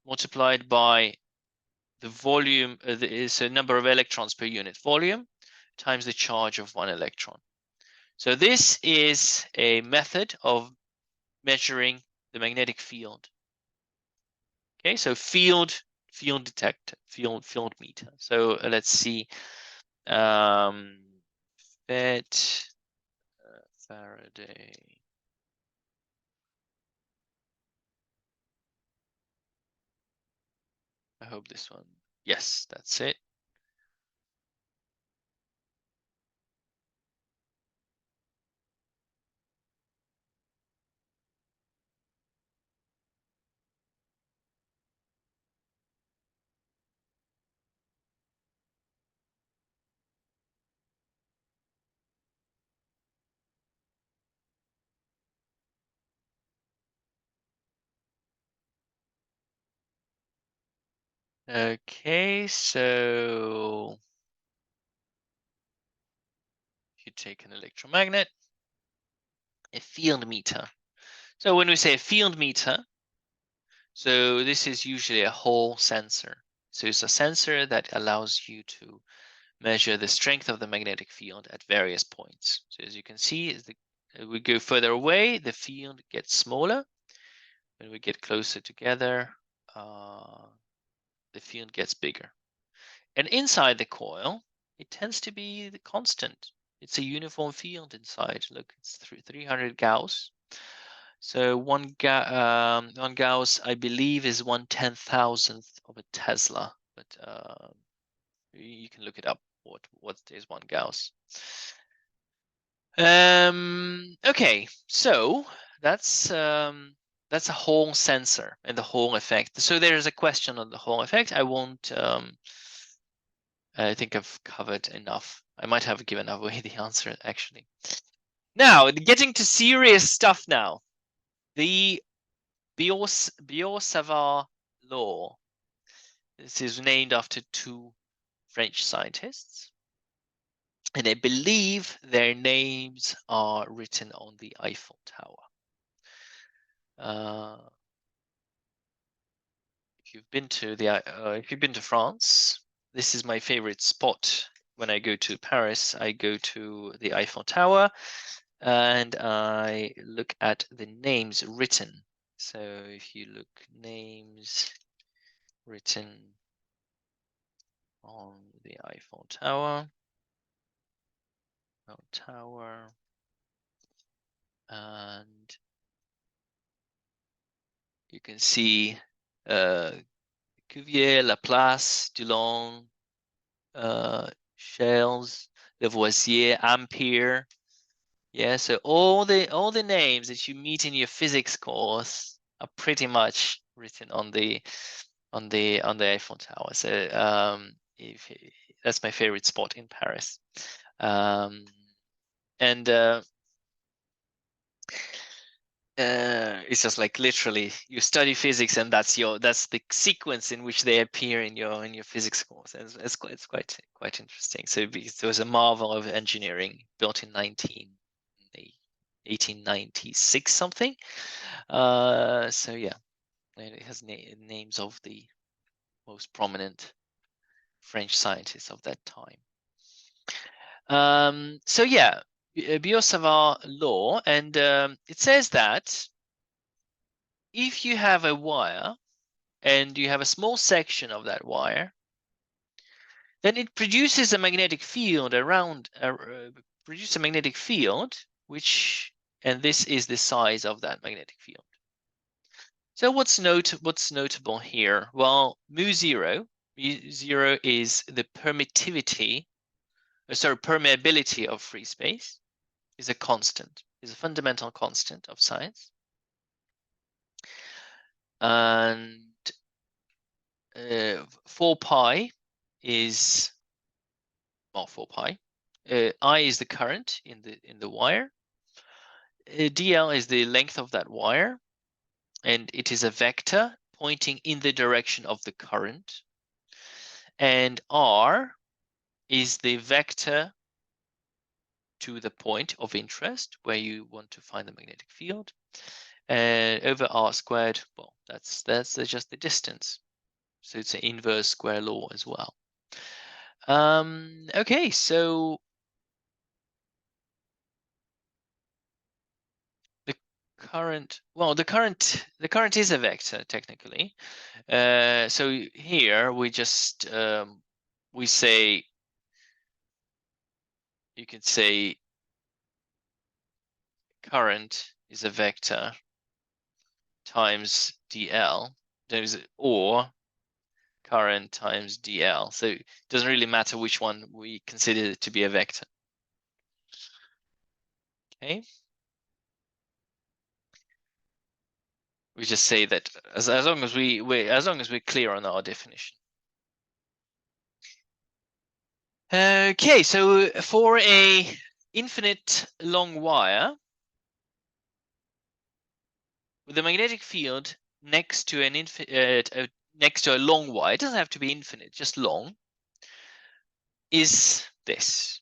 multiplied by the volume, is a number of electrons per unit volume, times the charge of one electron. So this is a method of measuring the magnetic field. Okay, so field detector, field meter. So let's see. Faraday. I hope this one. Yes, that's it. Okay, so you take an electromagnet, a field meter. So when we say a field meter, so this is usually a Hall sensor. So it's a sensor that allows you to measure the strength of the magnetic field at various points. So as you can see, as we go further away, the field gets smaller. When we get closer together, the field gets bigger. And inside the coil, it tends to be the constant. It's a uniform field inside. Look, it's 300 Gauss. So one Gauss, I believe, is 1/10,000th of a Tesla. But you can look it up. What is one Gauss? Okay, so that's a Hall sensor and the Hall effect. So there is a question on the Hall effect. I won't. I think I've covered enough. I might have given away the answer actually. Now, getting to serious stuff now. The Biot-Savart law. This is named after two French scientists. And I believe their names are written on the Eiffel Tower. If you've been to France, this is my favorite spot. When I go to Paris, I go to the Eiffel Tower and I look at the names written. So if you look names written on the Eiffel Tower, and you can see Cuvier, Laplace, Dulong, Shales, Lavoisier, Ampere. Yeah, so all the names that you meet in your physics course are pretty much written on the Eiffel Tower. So that's my favorite spot in Paris. And it's just like literally you study physics and that's the sequence in which they appear in your physics course. And it's quite interesting. So there was a marvel of engineering built in 1896 something. So yeah, it has names of the most prominent French scientists of that time. So yeah, Biot-Savart law, and it says that if you have a wire and you have a small section of that wire, then it produces a magnetic field produces a magnetic field, and this is the size of that magnetic field. So what's notable here? Well, mu0 is the permittivity, permeability of free space, is a constant, is a fundamental constant of science. and 4 pi is, well, 4 pi. I is the current in the wire. dl is the length of that wire, and it is a vector pointing in the direction of the current. And r is the vector to the point of interest where you want to find the magnetic field. And over r squared, well, that's just the distance. So it's an inverse square law as well. Okay, so the current, well, the current is a vector technically. So here we just we say, you could say current is a vector times dl, or current times dl. So it doesn't really matter which one we consider it to be a vector. Okay. We just say that as long as we're clear on our definition. Okay, so for a infinite long wire with a magnetic field next to an next to a long wire, it doesn't have to be infinite, just long, is this.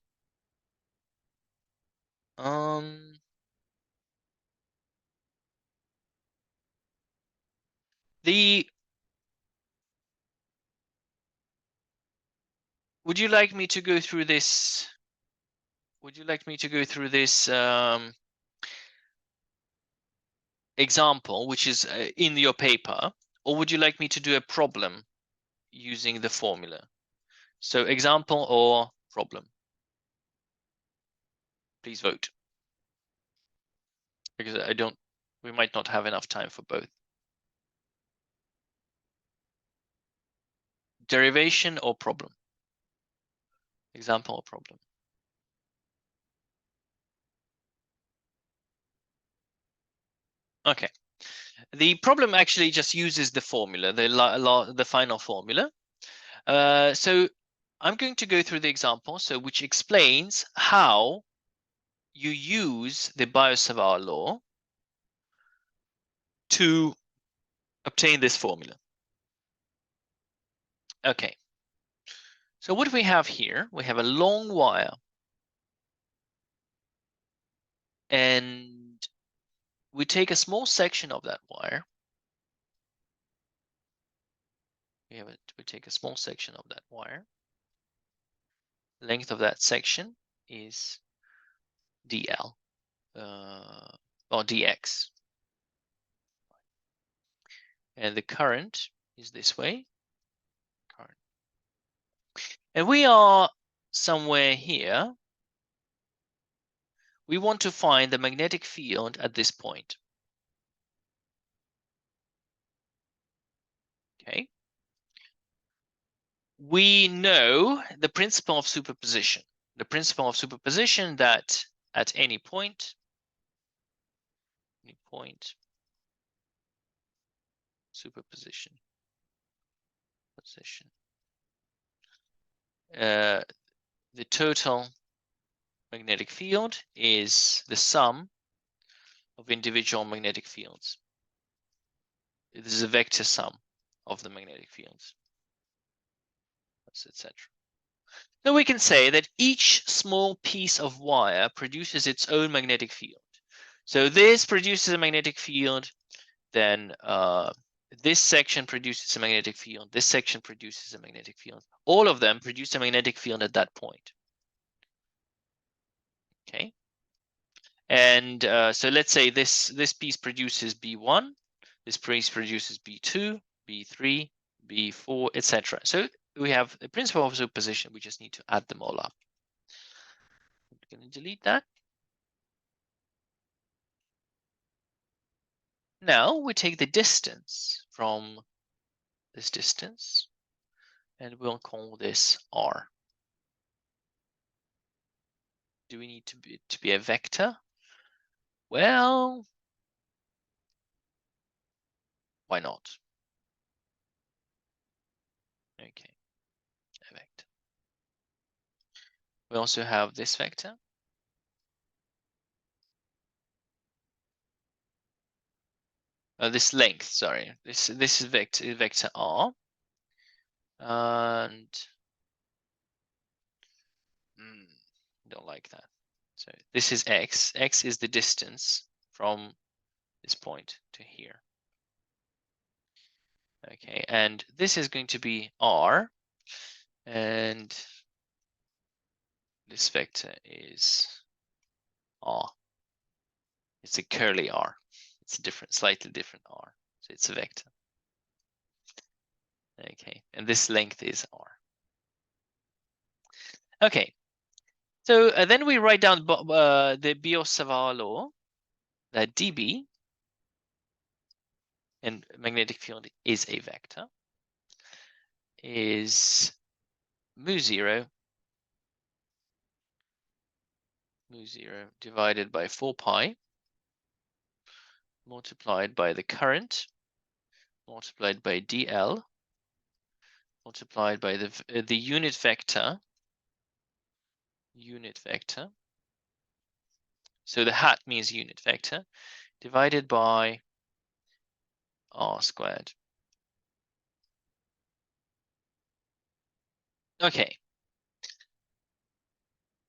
Would you like me to go through this? Would you like me to go through this example, which is in your paper, or would you like me to do a problem using the formula? So example or problem? Please vote, because we might not have enough time for both. Derivation or problem? Example or problem? Okay. The problem actually just uses the formula, the final formula. So I'm going to go through the example, which explains how you use the Biot-Savart law to obtain this formula. Okay. So what do we have here? We have a long wire, and we take a small section of that wire. We take a small section of that wire. The length of that section is dl, or dx. And the current is this way. Current. And we are somewhere here. We want to find the magnetic field at this point. Okay. We know the principle of superposition. The principle of superposition that at any point, superposition, the total magnetic field is the sum of individual magnetic fields. This is a vector sum of the magnetic fields, etc. So we can say that each small piece of wire produces its own magnetic field. So this produces a magnetic field, then this section produces a magnetic field, this section produces a magnetic field. All of them produce a magnetic field at that point. Okay. And so let's say this piece produces B1, this piece produces B2, B3, B4, etc. So we have the principle of superposition. We just need to add them all up. I'm going to delete that. Now we take the distance from this distance, and we'll call this R. Do we need to be a vector? Well, Why not? Okay, a vector. We also have this vector. This length, sorry. This is vector R. And don't like that. So this is X. X is the distance from this point to here. Okay, and this is going to be R, and this vector is R. It's a curly R. It's a different, slightly different R. So it's a vector. Okay, and this length is R. Okay, so then we write down the Biot-Savart law that dB, and magnetic field is a vector, is mu0 divided by 4 pi multiplied by the current multiplied by dl multiplied by the unit vector. So the hat means unit vector divided by r squared. Okay.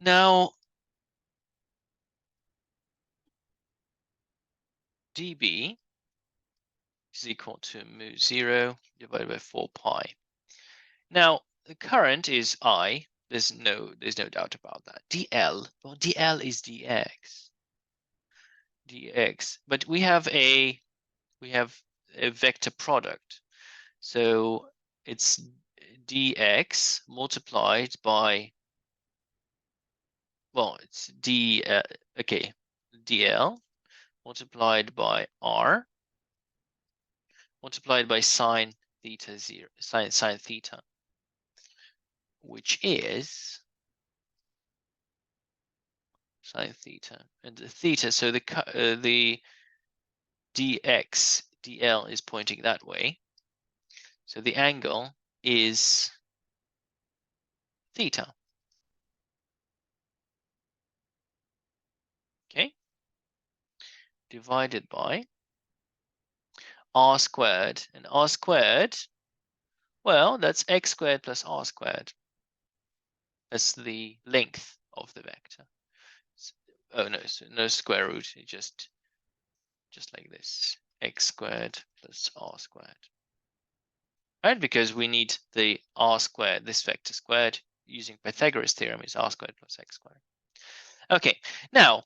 Now dB is equal to mu0 divided by 4 pi. Now the current is I. There's no doubt about that. dl, well, dl is dx. But we have a vector product. So it's dx multiplied by, well, it's dl multiplied by r multiplied by sine theta 0, sine theta, which is sine theta, and the theta, so the dx dl is pointing that way, so the angle is theta. Okay, divided by r squared, and r squared, well, that's x squared plus r squared. That's the length of the vector. Oh no, so no square root, it just like this, x squared plus r squared. Right, because we need the r squared, this vector squared, using Pythagoras theorem is r squared plus x squared. Okay, now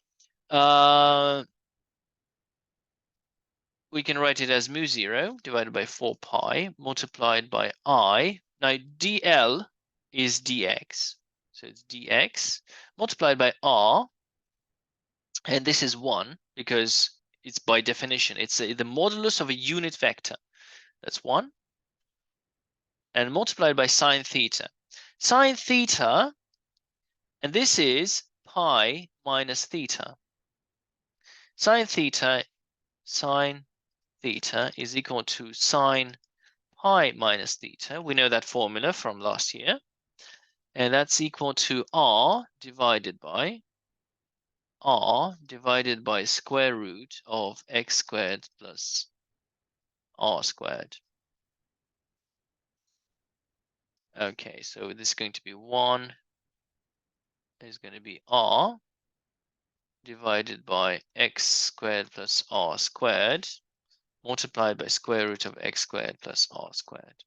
we can write it as mu0 divided by 4 pi multiplied by I. Now dl is dx, so it's dx multiplied by r, and this is 1 because it's by definition, it's the modulus of a unit vector. That's 1. And multiplied by sine theta. Sine theta, and this is pi minus theta. Sine theta is equal to sine pi minus theta. We know that formula from last year. And that's equal to r divided by square root of x squared plus r squared. Okay, so this is going to be 1 is going to be r divided by x squared plus r squared multiplied by square root of x squared plus r squared.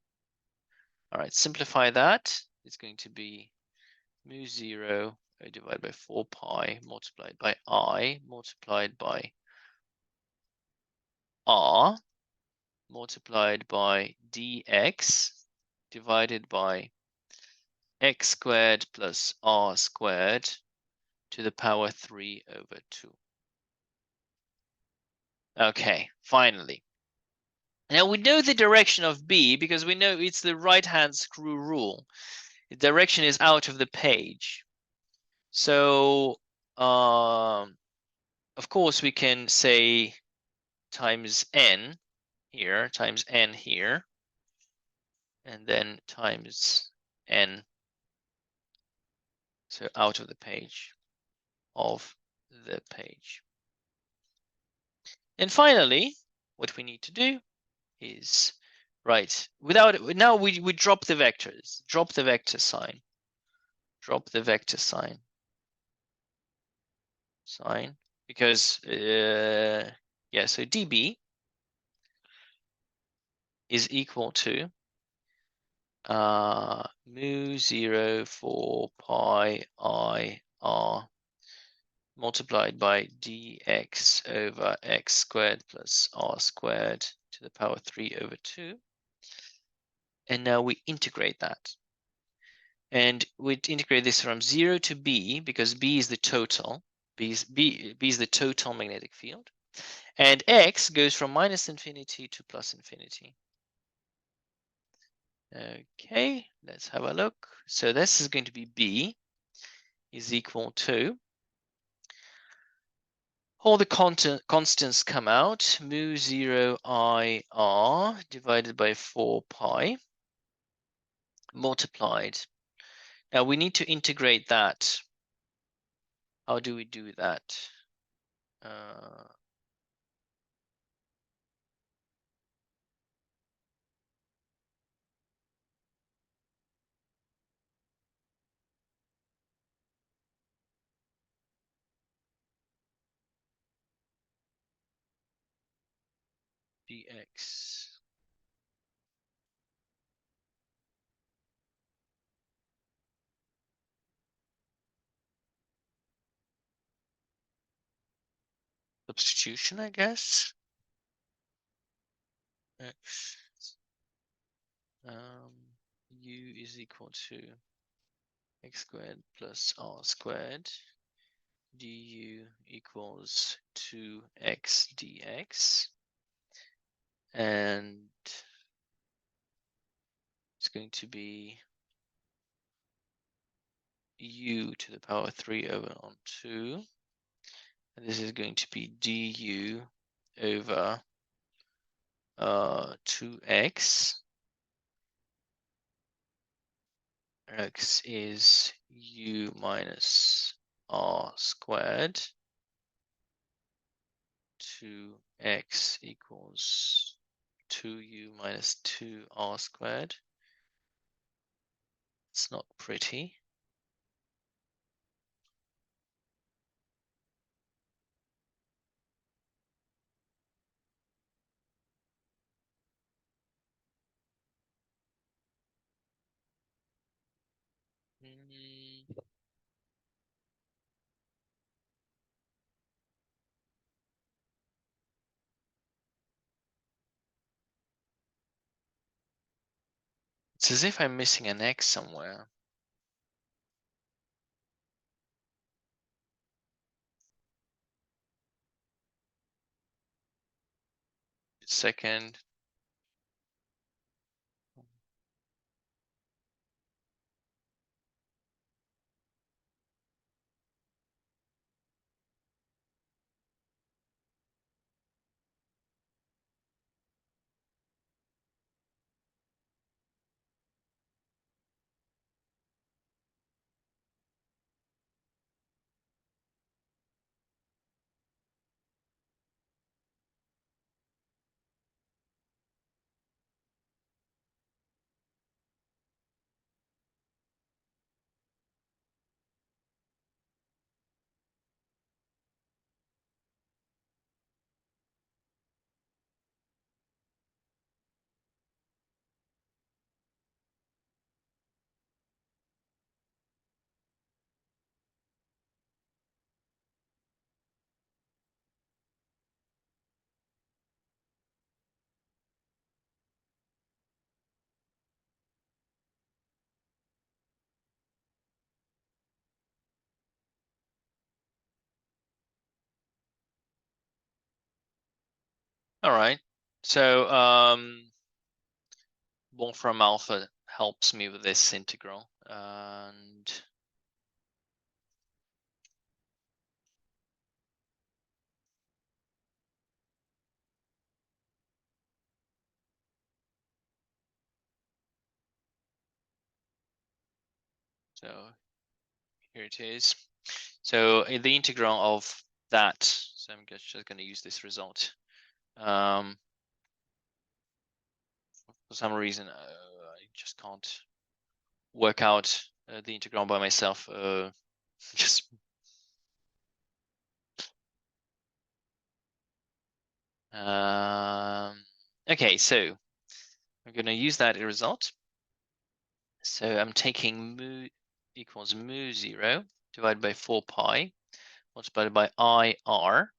All right, simplify that. It's going to be mu0 divided by 4 pi multiplied by I multiplied by r multiplied by dx divided by x squared plus r squared to the power 3 over 2. Okay, finally. Now we know the direction of B because we know it's the right-hand screw rule. The direction is out of the page. So, of course, we can say times n here times n here, and then times n, so out of the page, And finally, what we need to do is, right, now we drop the vectors, drop the vector sign, because, yeah, so dB is equal to mu 0 4 pi I r multiplied by dx over x squared plus r squared to the power 3 over 2. And now we integrate that. And we integrate this from 0 to b, because b is the total. B is the total magnetic field. And x goes from minus infinity to plus infinity. Okay, let's have a look. So this is going to be b is equal to, all the constants come out, mu 0 I r divided by 4 pi multiplied. Now we need to integrate that. How do we do that? Dx. Substitution, I guess. X. U is equal to x squared plus r squared. Du equals 2x dx. And it's going to be u to the power 3 over on 2. And this is going to be du over 2x. X is u minus r squared. 2x equals 2u minus 2r squared. It's not pretty. It's as if I'm missing an x somewhere. Second. All right. So Wolfram Alpha helps me with this integral, and So here it is. So the integral of that, so I'm just going to use this result. For some reason, I just can't work out the integral by myself. Just okay, so I'm going to use that result. So I'm taking mu equals mu0 divided by 4 pi multiplied by IR,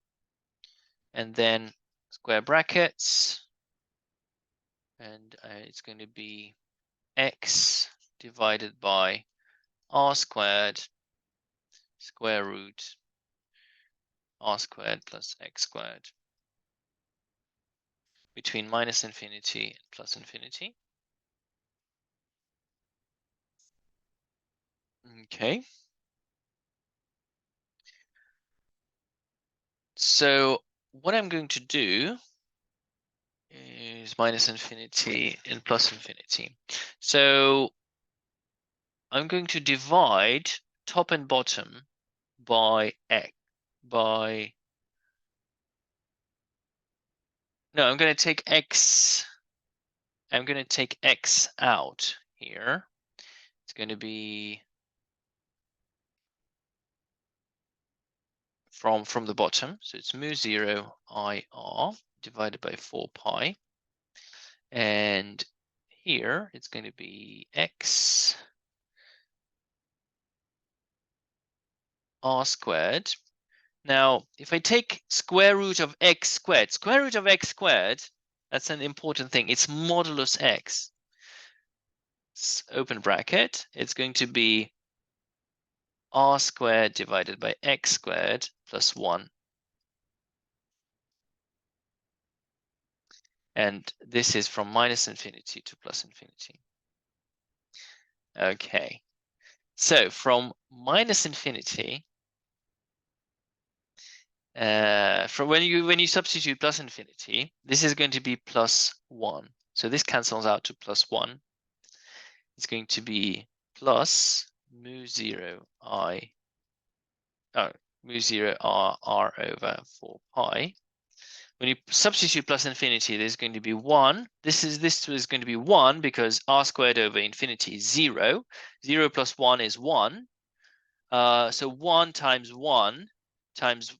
and then square brackets, and it's going to be x divided by r squared square root r squared plus x squared between minus infinity and plus infinity. Okay. So what I'm going to do is minus infinity and plus infinity. So I'm going to divide top and bottom by x by no, I'm going to take x. I'm going to take x out here. It's going to be from the bottom. So it's mu0 IR divided by 4 pi. And here it's going to be x r squared. Now, if I take square root of x squared, that's an important thing. It's modulus x. Open bracket. It's going to be r squared divided by x squared plus 1. And this is from minus infinity to plus infinity. Okay. So from minus infinity, from when you substitute plus infinity, this is going to be plus 1. So this cancels out to plus 1. It's going to be plus mu0 mu0 r over 4 pi. When you substitute plus infinity, there's going to be 1. This is going to be 1 because r squared over infinity is 0. 0 plus 1 is 1. So 1 times 1 times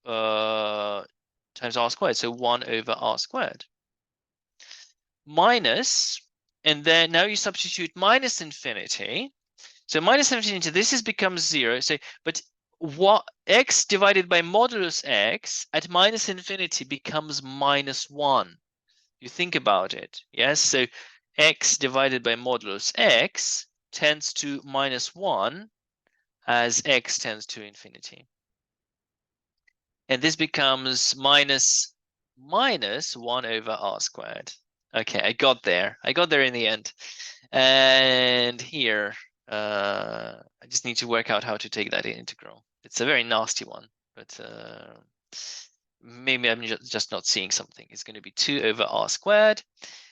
r squared. So 1 over r squared. Minus, and then now you substitute minus infinity. So minus infinity, this becomes 0. So, but what x divided by modulus x at minus infinity becomes minus 1. You think about it, yes? So x divided by modulus x tends to minus 1 as x tends to infinity. And this becomes minus 1 over r squared. Okay, I got there in the end. And here, I just need to work out how to take that integral. It's a very nasty one, but maybe I'm just not seeing something. It's going to be 2 over r squared.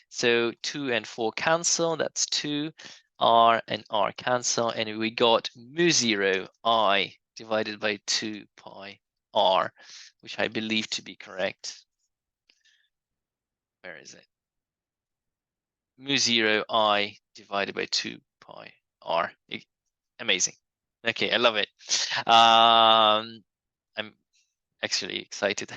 So 2 and 4 cancel. That's 2. R and R cancel. And we got mu0 I divided by 2 pi r, which I believe to be correct. Where is it? Mu0 I divided by 2 pi r. Amazing. Okay, I love it. I'm actually excited.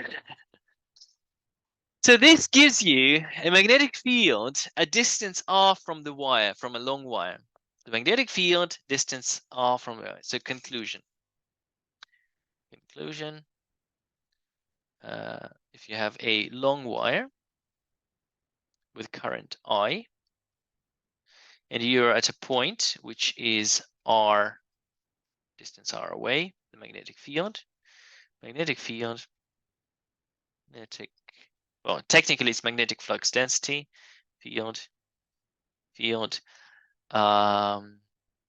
So this gives you a magnetic field, a distance r from the wire, from a long wire. The magnetic field, distance r from the wire. So conclusion. If you have a long wire with current I, and you're at a point which is r, distance r away, the magnetic field, well, technically it's magnetic flux density, field,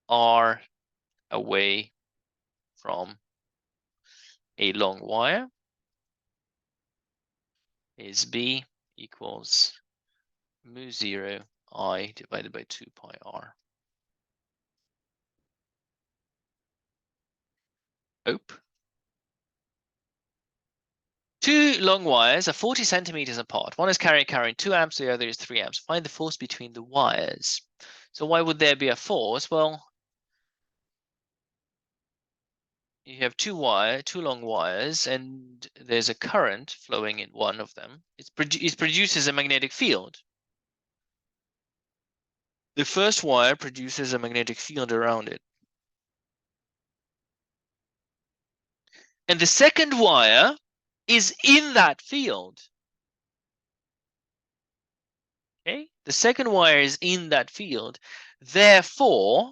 r away from a long wire is B equals mu0 I divided by 2 pi r. rope. Two long wires are 40 centimeters apart. One is carrying 2 amps, the other is 3 amps. Find the force between the wires. So why would there be a force? Well, you have two long wires, and there's a current flowing in one of them. It produces a magnetic field. The first wire produces a magnetic field around it. And the second wire is in that field. Okay? The second wire is in that field. Therefore,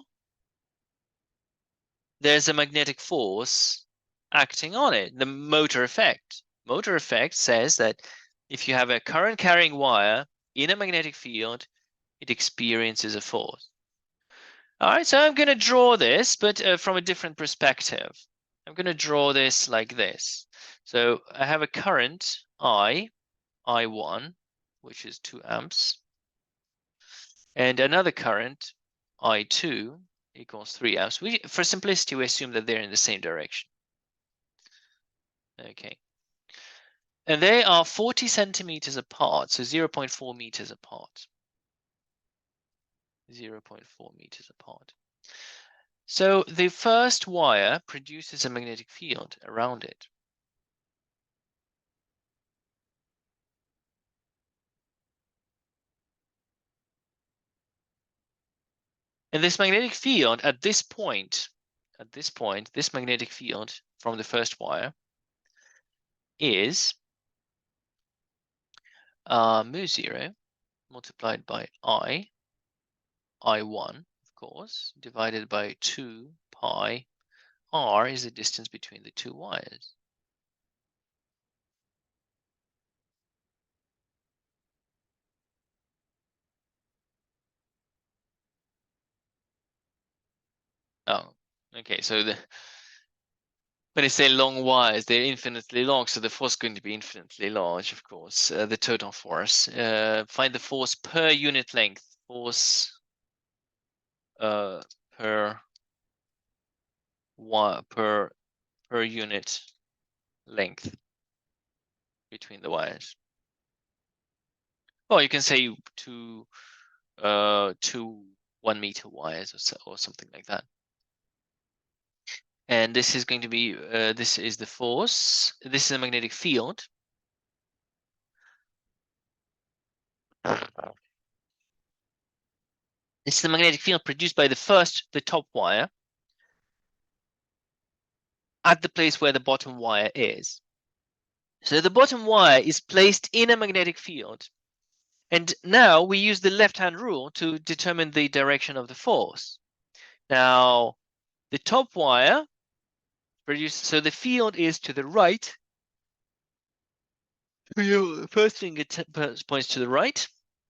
there's a magnetic force acting on it, the motor effect. Motor effect says that if you have a current carrying wire in a magnetic field, it experiences a force. All right, so I'm going to draw this, but from a different perspective. I'm going to draw this like this. So I have a current I1, which is 2 amps, and another current I2 equals 3 amps. For simplicity, we assume that they're in the same direction. Okay. And they are 40 centimeters apart, so 0.4 meters apart. 0.4 meters apart. So the first wire produces a magnetic field around it. And this magnetic field at this point, this magnetic field from the first wire is mu0 multiplied by I1, of course, divided by 2 pi r is the distance between the two wires. Oh, okay. So when I say long wires, they're infinitely long, so the force is going to be infinitely large, of course. The total force. Find the force per unit length. Force per unit length between the wires. Well, you can say two 1 meter wires or something like that. And this is going to be this is the force. This is a magnetic field. This is the magnetic field produced by the top wire at the place where the bottom wire is. So the bottom wire is placed in a magnetic field. And now we use the left-hand rule to determine the direction of the force. Now, the top wire so the field is to the right. First finger points to the right.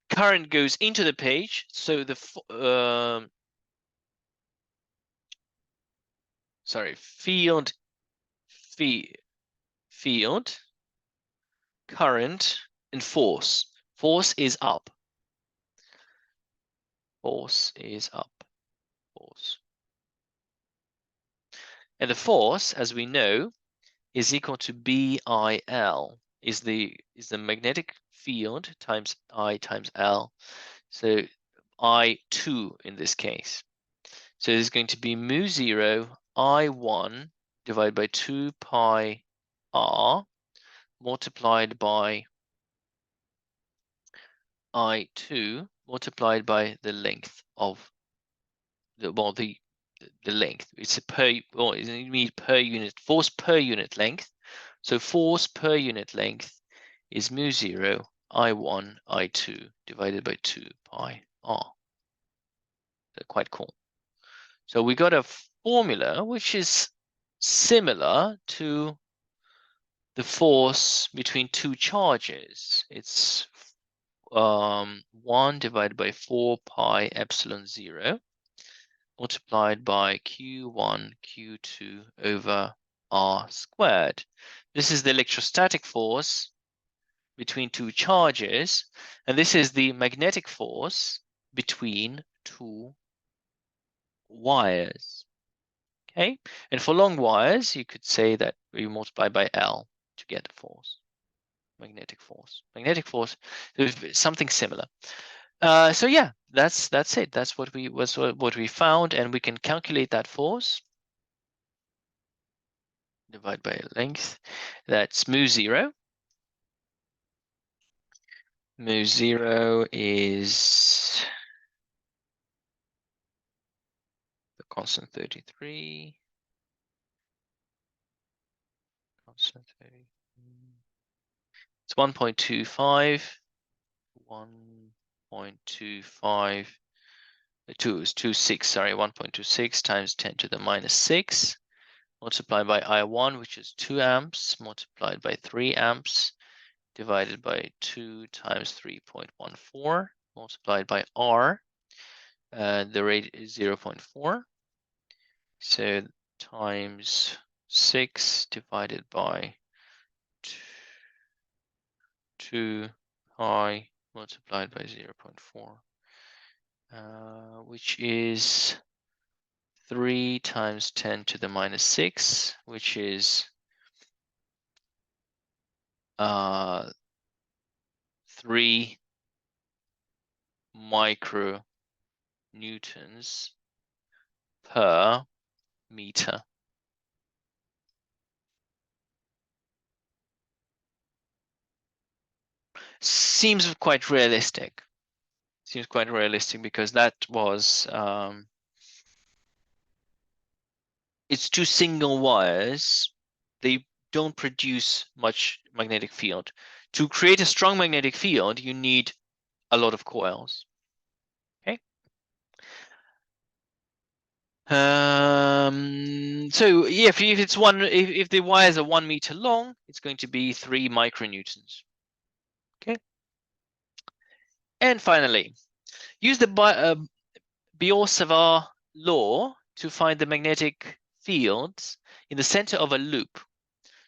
Current goes into the page, so the field, current, and force. Force is up. Force is up. Force. And the force, as we know, is equal to BIL. Is the magnetic field times I times L. So I2 in this case. So there's going to be mu0 I1 divided by 2 pi r multiplied by I2 multiplied by the length of the length. It's a you need per unit force per unit length. So force per unit length is mu0 I1 I2 divided by 2 pi r. So quite cool. So we got a formula which is similar to the force between two charges. It's 1 divided by 4 pi epsilon 0 multiplied by Q1 Q2 over R squared. This is the electrostatic force between two charges, and this is the magnetic force between two wires. Okay, and for long wires, you could say that we multiply by L to get the force, magnetic force. Magnetic force is something similar. So yeah, that's it. That's what we found, and we can calculate that force. Divide by length. That's mu zero. Mu zero is the constant 33. Constant 30. It's 1.25. 1.25. 2.26. Sorry, 1.26 times 10 to the minus 6. Multiplied by I1, which is 2 amps, multiplied by 3 amps, divided by 2 times 3.14, multiplied by R. The rate is 0.4. So times 6 divided by 2 pi multiplied by 0.4, which is 3 times 10 to the minus 6, which is 3 micronewtons per meter. Seems quite realistic. Seems quite realistic because that was it's 2 single wires. They don't produce much magnetic field. To create a strong magnetic field, you need a lot of coils. Okay. So if it's if the wires are 1 meter long, it's going to be 3 micronewtons. Okay. And finally, use the Biot-Savart law to find the magnetic fields in the center of a loop.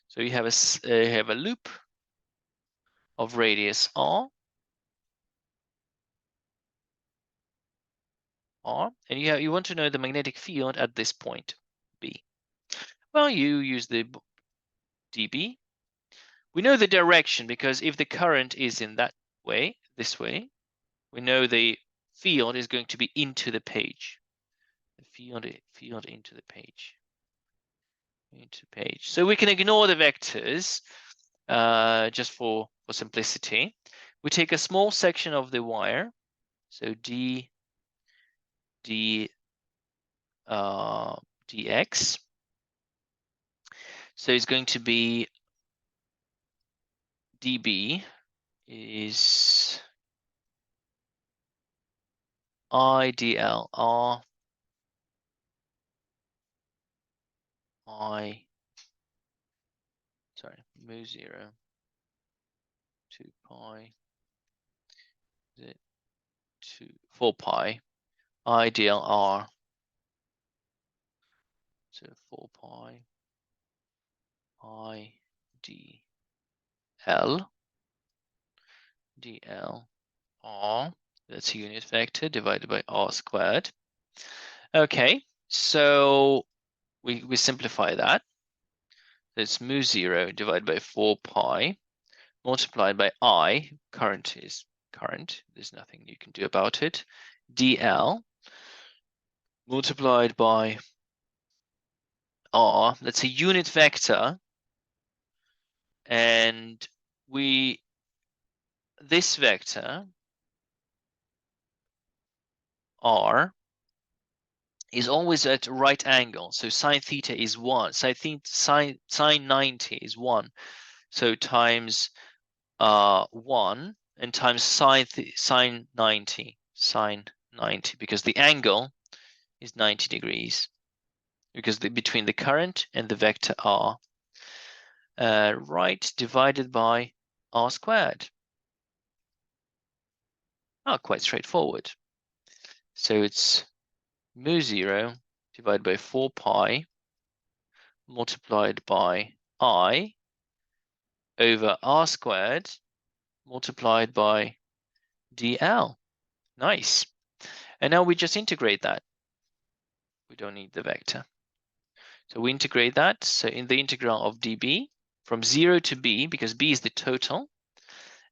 So you have a loop of radius r, and you want to know the magnetic field at this point B. Well, you use the dB. We know the direction because if the current is in that way, this way, we know the field is going to be into the page. The field into the page. Into page. So we can ignore the vectors just for simplicity. We take a small section of the wire, so dx, so it's going to be dB is IDL R I, sorry, mu 0 2 pi z 2 4 pi IDL R, so 4 pi IDL DL R, that's a unit vector divided by R squared. Okay, so we simplify that. It's mu 0 divided by 4 pi multiplied by I, current is current, there's nothing you can do about it, dl multiplied by R, that's a unit vector, and this vector R is always at right angle. So sine theta is 1. Sine 90 is 1. So times 1 and times sine 90, because the angle is 90 degrees, because between the current and the vector R. Right, divided by R squared. Oh, quite straightforward. So it's mu 0 divided by 4 pi multiplied by I over R squared multiplied by dl. Nice. And now we just integrate that. We don't need the vector. So we integrate that. So in the integral of dB from 0 to b, because b is the total,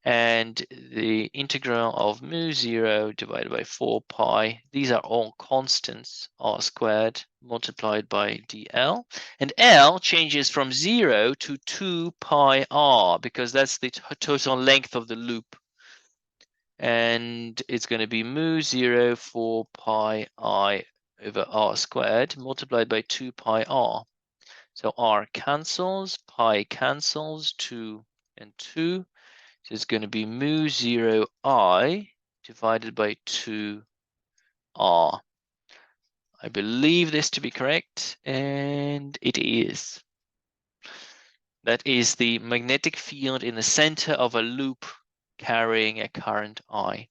and the integral of mu 0 divided by 4 pi, these are all constants, r squared multiplied by dl. And L changes from 0 to 2 pi r, because that's the total length of the loop. And it's going to be mu 0 4 pi I over r squared multiplied by 2 pi r. So r cancels, pi cancels, 2 and 2. So it's going to be mu 0 I divided by 2 r. I believe this to be correct, and it is. That is the magnetic field in the center of a loop carrying a current I.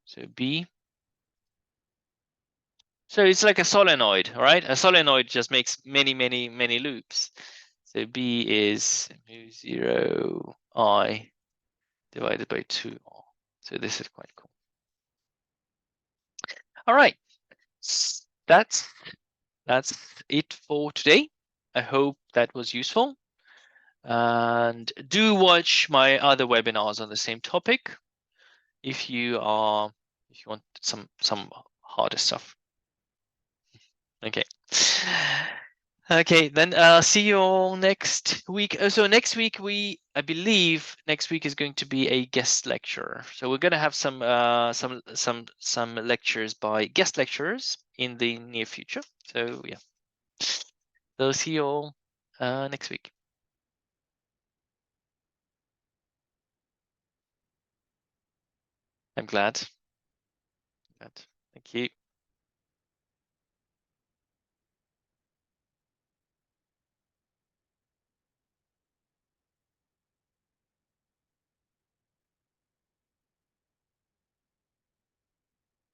So B. So it's like a solenoid, right? A solenoid just makes many, many, many loops. So B is mu 0 I divided by 2R. So this is quite cool. All right. That's it for today. I hope that was useful. And do watch my other webinars on the same topic if you want some harder stuff. Okay. Okay, then see you all next week. So next week I believe next week is going to be a guest lecture. So we're going to have some lectures by guest lecturers in the near future. So yeah. So see you all next week. I'm glad. Thank you.